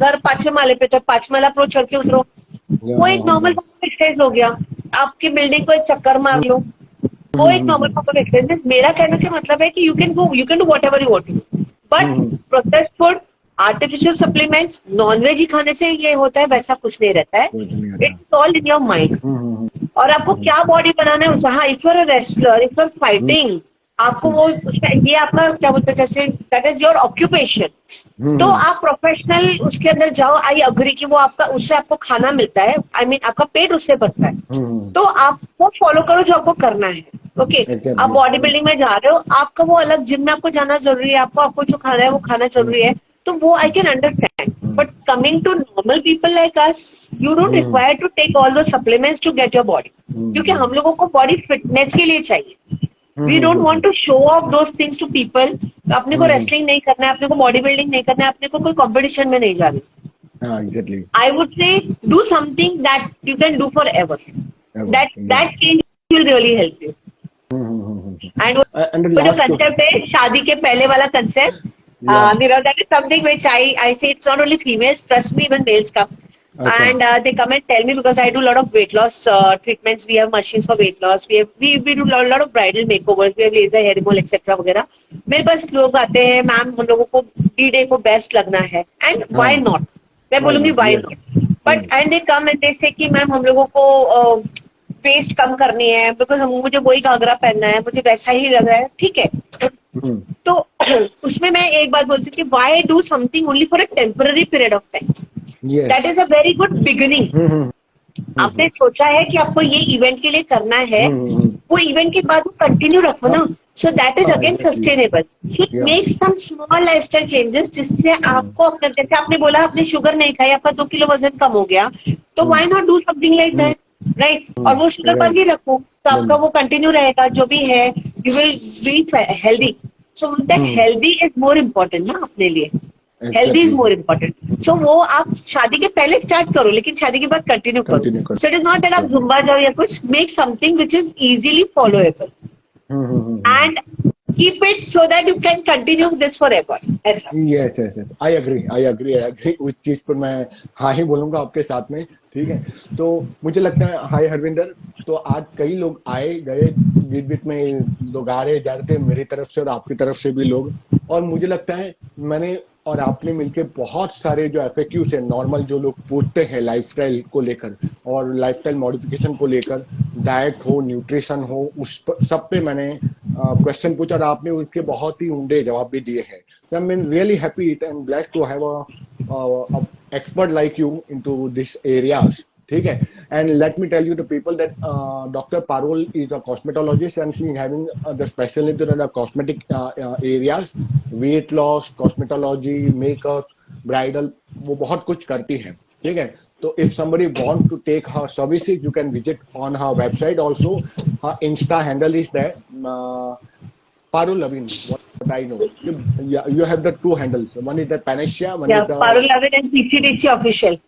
Speaker 2: घर 5वें माले पे, तो 5वां माला पर चढ़ के उतरो, वो एक नॉर्मल एक्सरसाइज हो गया। आपकी बिल्डिंग को एक चक्कर मार लो, वो एक नॉर्मल फॉर्म ऑफ एक्सरसाइज। मेरा कहने का मतलब है कि you can do whatever you want to, but processed food, artificial supplements, non-veg ही खाने से ये होता है, वैसा कुछ नहीं रहता है। It's all in your mind. और आपको क्या बॉडी बनाना है, जहाँ if you're a wrestler, if you're fighting, आपको वो ये आपका क्या बोलते हैं, जैसे दैट इज योर ऑक्यूपेशन, तो आप प्रोफेशनल उसके अंदर जाओ। आई अग्री कि वो आपका, उससे आपको खाना मिलता है, आई मीन आपका पेट उससे भरता है। तो आप वो फॉलो करो जो आपको करना है। ओके, आप बॉडी बिल्डिंग में जा रहे हो, आपका वो अलग जिम में आपको जाना जरूरी है, आपको जो खाना है वो खाना जरूरी है, तो वो I can understand. But coming to normal people like us, you don't require to take all those supplements to get your body, क्योंकि हम लोगों को बॉडी फिटनेस के लिए चाहिए। We don't want to show off those things to people. अपने को wrestling नहीं करना है, अपने को बॉडी बिल्डिंग नहीं करना है, अपने को कोई कंपटीशन में नहीं जाना।
Speaker 1: एग्जैक्टली।
Speaker 2: आई वुड से do something that you can do for ever, that change will really help you. And वो जो कंसेप्ट है शादी के पहले वाला concept, that is something which I say it's not only females, trust me, even males come. And they come and tell me, because I do a lot of weight loss treatments. We have machines for weight loss. We do a lot of bridal makeovers. We have laser hair removal etc. वगैरह. मेरे पास लोग आते हैं, ma'am हम लोगों को D-Day को best लगना है, and why not? मैं बोलूंगी why not? But and they come and they say कि मैम हम लोगों को वेस्ट कम करनी है, बिकॉज मुझे वही घाघरा पहनना है, मुझे वैसा ही लग रहा है, ठीक है। तो उसमें मैं एक बात बोलती हूँ कि why do something only for a temporary period of time, that is a very good beginning. आपने सोचा है कि आपको ये इवेंट के लिए करना है, वो इवेंट के बाद कंटिन्यू रखो ना, so that is again sustainable. Make some small lifestyle changes, जिससे आपको अपना, जैसे आपने बोला आपने शुगर नहीं खाई, आपका 2 किलो वजन कम हो गया, तो why not do something like that, right? और वो शुगर पर भी रखो तो आपका वो कंटिन्यू रहेगा, जो भी है you will be healthy. So that healthy is more important ना अपने लिए, हेल्दी इज मोर इम्पोर्टेंट। सो वो आप शादी के पहले स्टार्ट करो, लेकिन शादी के बाद कंटिन्यू करो। So it is not that आप जुम्बा जाओ या कुछ, make something which is easily followable and keep it so that you can continue this forever.
Speaker 1: Yes. I agree. उस चीज पर मैं हाँ ही बोलूंगा आपके साथ में, ठीक है। तो मुझे लगता है, हाय हरविंदर, तो आज कई लोग आए गए, बीच में लोग आ रहे जा रहे थे, मेरी तरफ से और आपकी तरफ से भी लोग, और मुझे लगता है मैंने और आपने मिलके बहुत सारे जो FAQs है नॉर्मल, जो लोग पूछते हैं लाइफस्टाइल को लेकर और लाइफस्टाइल मॉडिफिकेशन को लेकर, डाइट हो, न्यूट्रिशन हो, उस पर सब पे मैंने क्वेश्चन पूछा और आपने उसके बहुत ही उम्दे जवाब भी दिए हैं। So I'm really happy and blessed to have a expert like you into these areas. ठीक है? And let me tell you the people that Dr. Parul is a cosmetologist and she is having the specialty in the cosmetic areas, weight loss, cosmetology, makeup, bridal, वो बहुत कुछ करती है, ठीक है? So if somebody want to take her services, you can visit on her website also. Her Insta handle is there. Parul Lavin, what I know. You have the 2 handles. One is the Panacea, one is the
Speaker 2: Parul Lavin and PCDC official.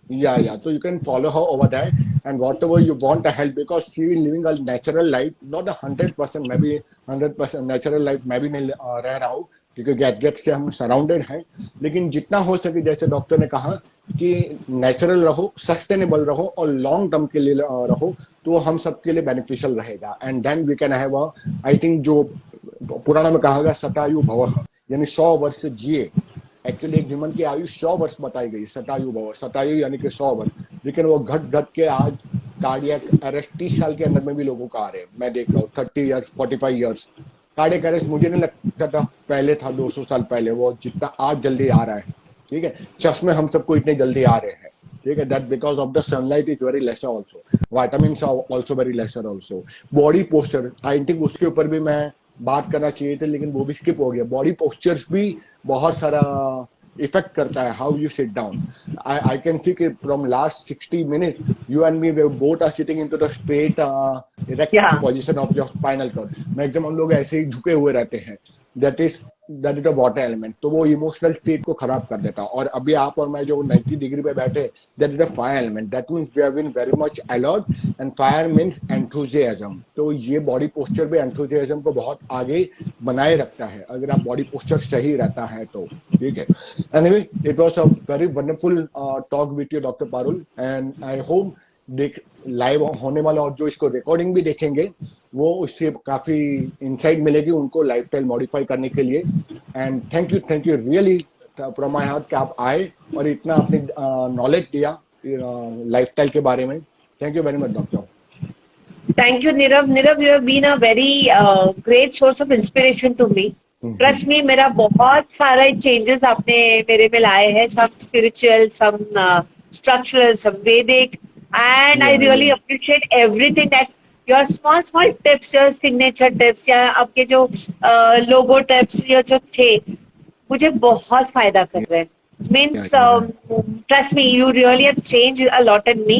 Speaker 1: Yeah. So you can follow her over there, and whatever you want to help, because she is living a natural life, not 100%, maybe 100% natural life मैं भी नहीं रह रहा हूँ, क्योंकि gadgets से हम surrounded हैं, लेकिन जितना हो सके, जैसे डॉक्टर ने कहा कि नेचुरल रहो, सस्टेनेबल रहो और लॉन्ग टर्म के लिए रहो, तो हम सबके लिए बेनिफिशियल रहेगा। And then we can have I think जो पुराना में कहा गया सतायु भव, यानी 100 वर्ष जिए। एक्चुअली एक ह्यूमन की आयु 100 वर्ष बताई गई, सतायु भव, सतायु यानी कि 100 वर्ष, लेकिन वो घट घट के आज कार्डियक अरेस्ट 30 साल के अंदर में भी लोगों का आ रहे हैं। मैं देख रहा हूँ 30 ईयर्स 45 ईयर्स कार्डियक अरेस्ट, मुझे नहीं लगता था पहले था 200 साल पहले वो जितना आज जल्दी आ रहा है। ठीक है, चश्मे हम सबको इतने जल्दी आ रहे हैं। ठीक है, that because of the sunlight is very lesser also, vitamin also very lesser also. Body posture, I think उसके ऊपर भी मैं बात करना चाहिए थे लेकिन वो भी स्किप हो गया। बॉडी पोस्चर्स भी बहुत सारा इफेक्ट करता है, how you sit down. I can see from last 60 minutes you and me we both are sitting into the straight erect
Speaker 2: Yeah.
Speaker 1: position of your spinal cord। Maximum हम लोग ऐसे ही झुके हुए रहते हैं। that is a water element, तो वो emotional state को खराब कर देता है। और अभी आप और मैं जो 90 डिग्री पे बैठे, that is a fire element, that means we have been very much alert and fire means enthusiasm. तो ये बॉडी पोस्चर भी एंथुसियाज्म को बहुत आगे बनाए रखता है अगर आप बॉडी पोस्चर सही रहता है तो। ठीक है, anyway it was a very wonderful talk with you doctor Parul, and I hope देख लाइव होने वाला और जो इसको रिकॉर्डिंग भी देखेंगे वो उससे काफी इंसाइट मिलेगी उनको लाइफस्टाइल मॉडिफाई करने के लिए। And thank you really from my heart कि आप आए और इतना अपनी नॉलेज दिया लाइफस्टाइल के बारे में। Thank you very much doctor.
Speaker 2: Thank you, Nirav. Nirav, you have been a very great source of inspiration to me. Trust me, मेरा बहुत सारे changes आपने मेरे में लाए हैं, some spiritual, some structural, some Vedic, and I really appreciate everything that your small tips, your signature tips या आपके जो logo tips या जो थे, मुझे बहुत फायदा कर रहे हैं। Means trust me, you really have changed a lot in me,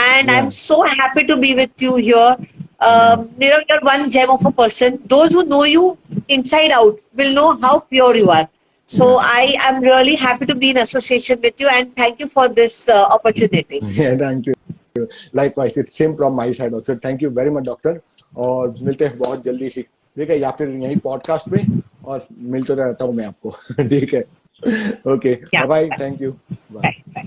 Speaker 2: and I'm so happy to be with you here. Nirav, you're one gem of a person. Those who know you inside out will know how pure you are. So I am really happy to be in association with you, and thank you for this opportunity.
Speaker 1: Yeah, thank you. Likewise, it's same from my side also. Thank you very much, doctor. और मिलते हैं बहुत जल्दी ही, ठीक है, या फिर यही पॉडकास्ट में, और मिलते रहता हूँ मैं आपको। ठीक है, okay, bye, thank you, bye.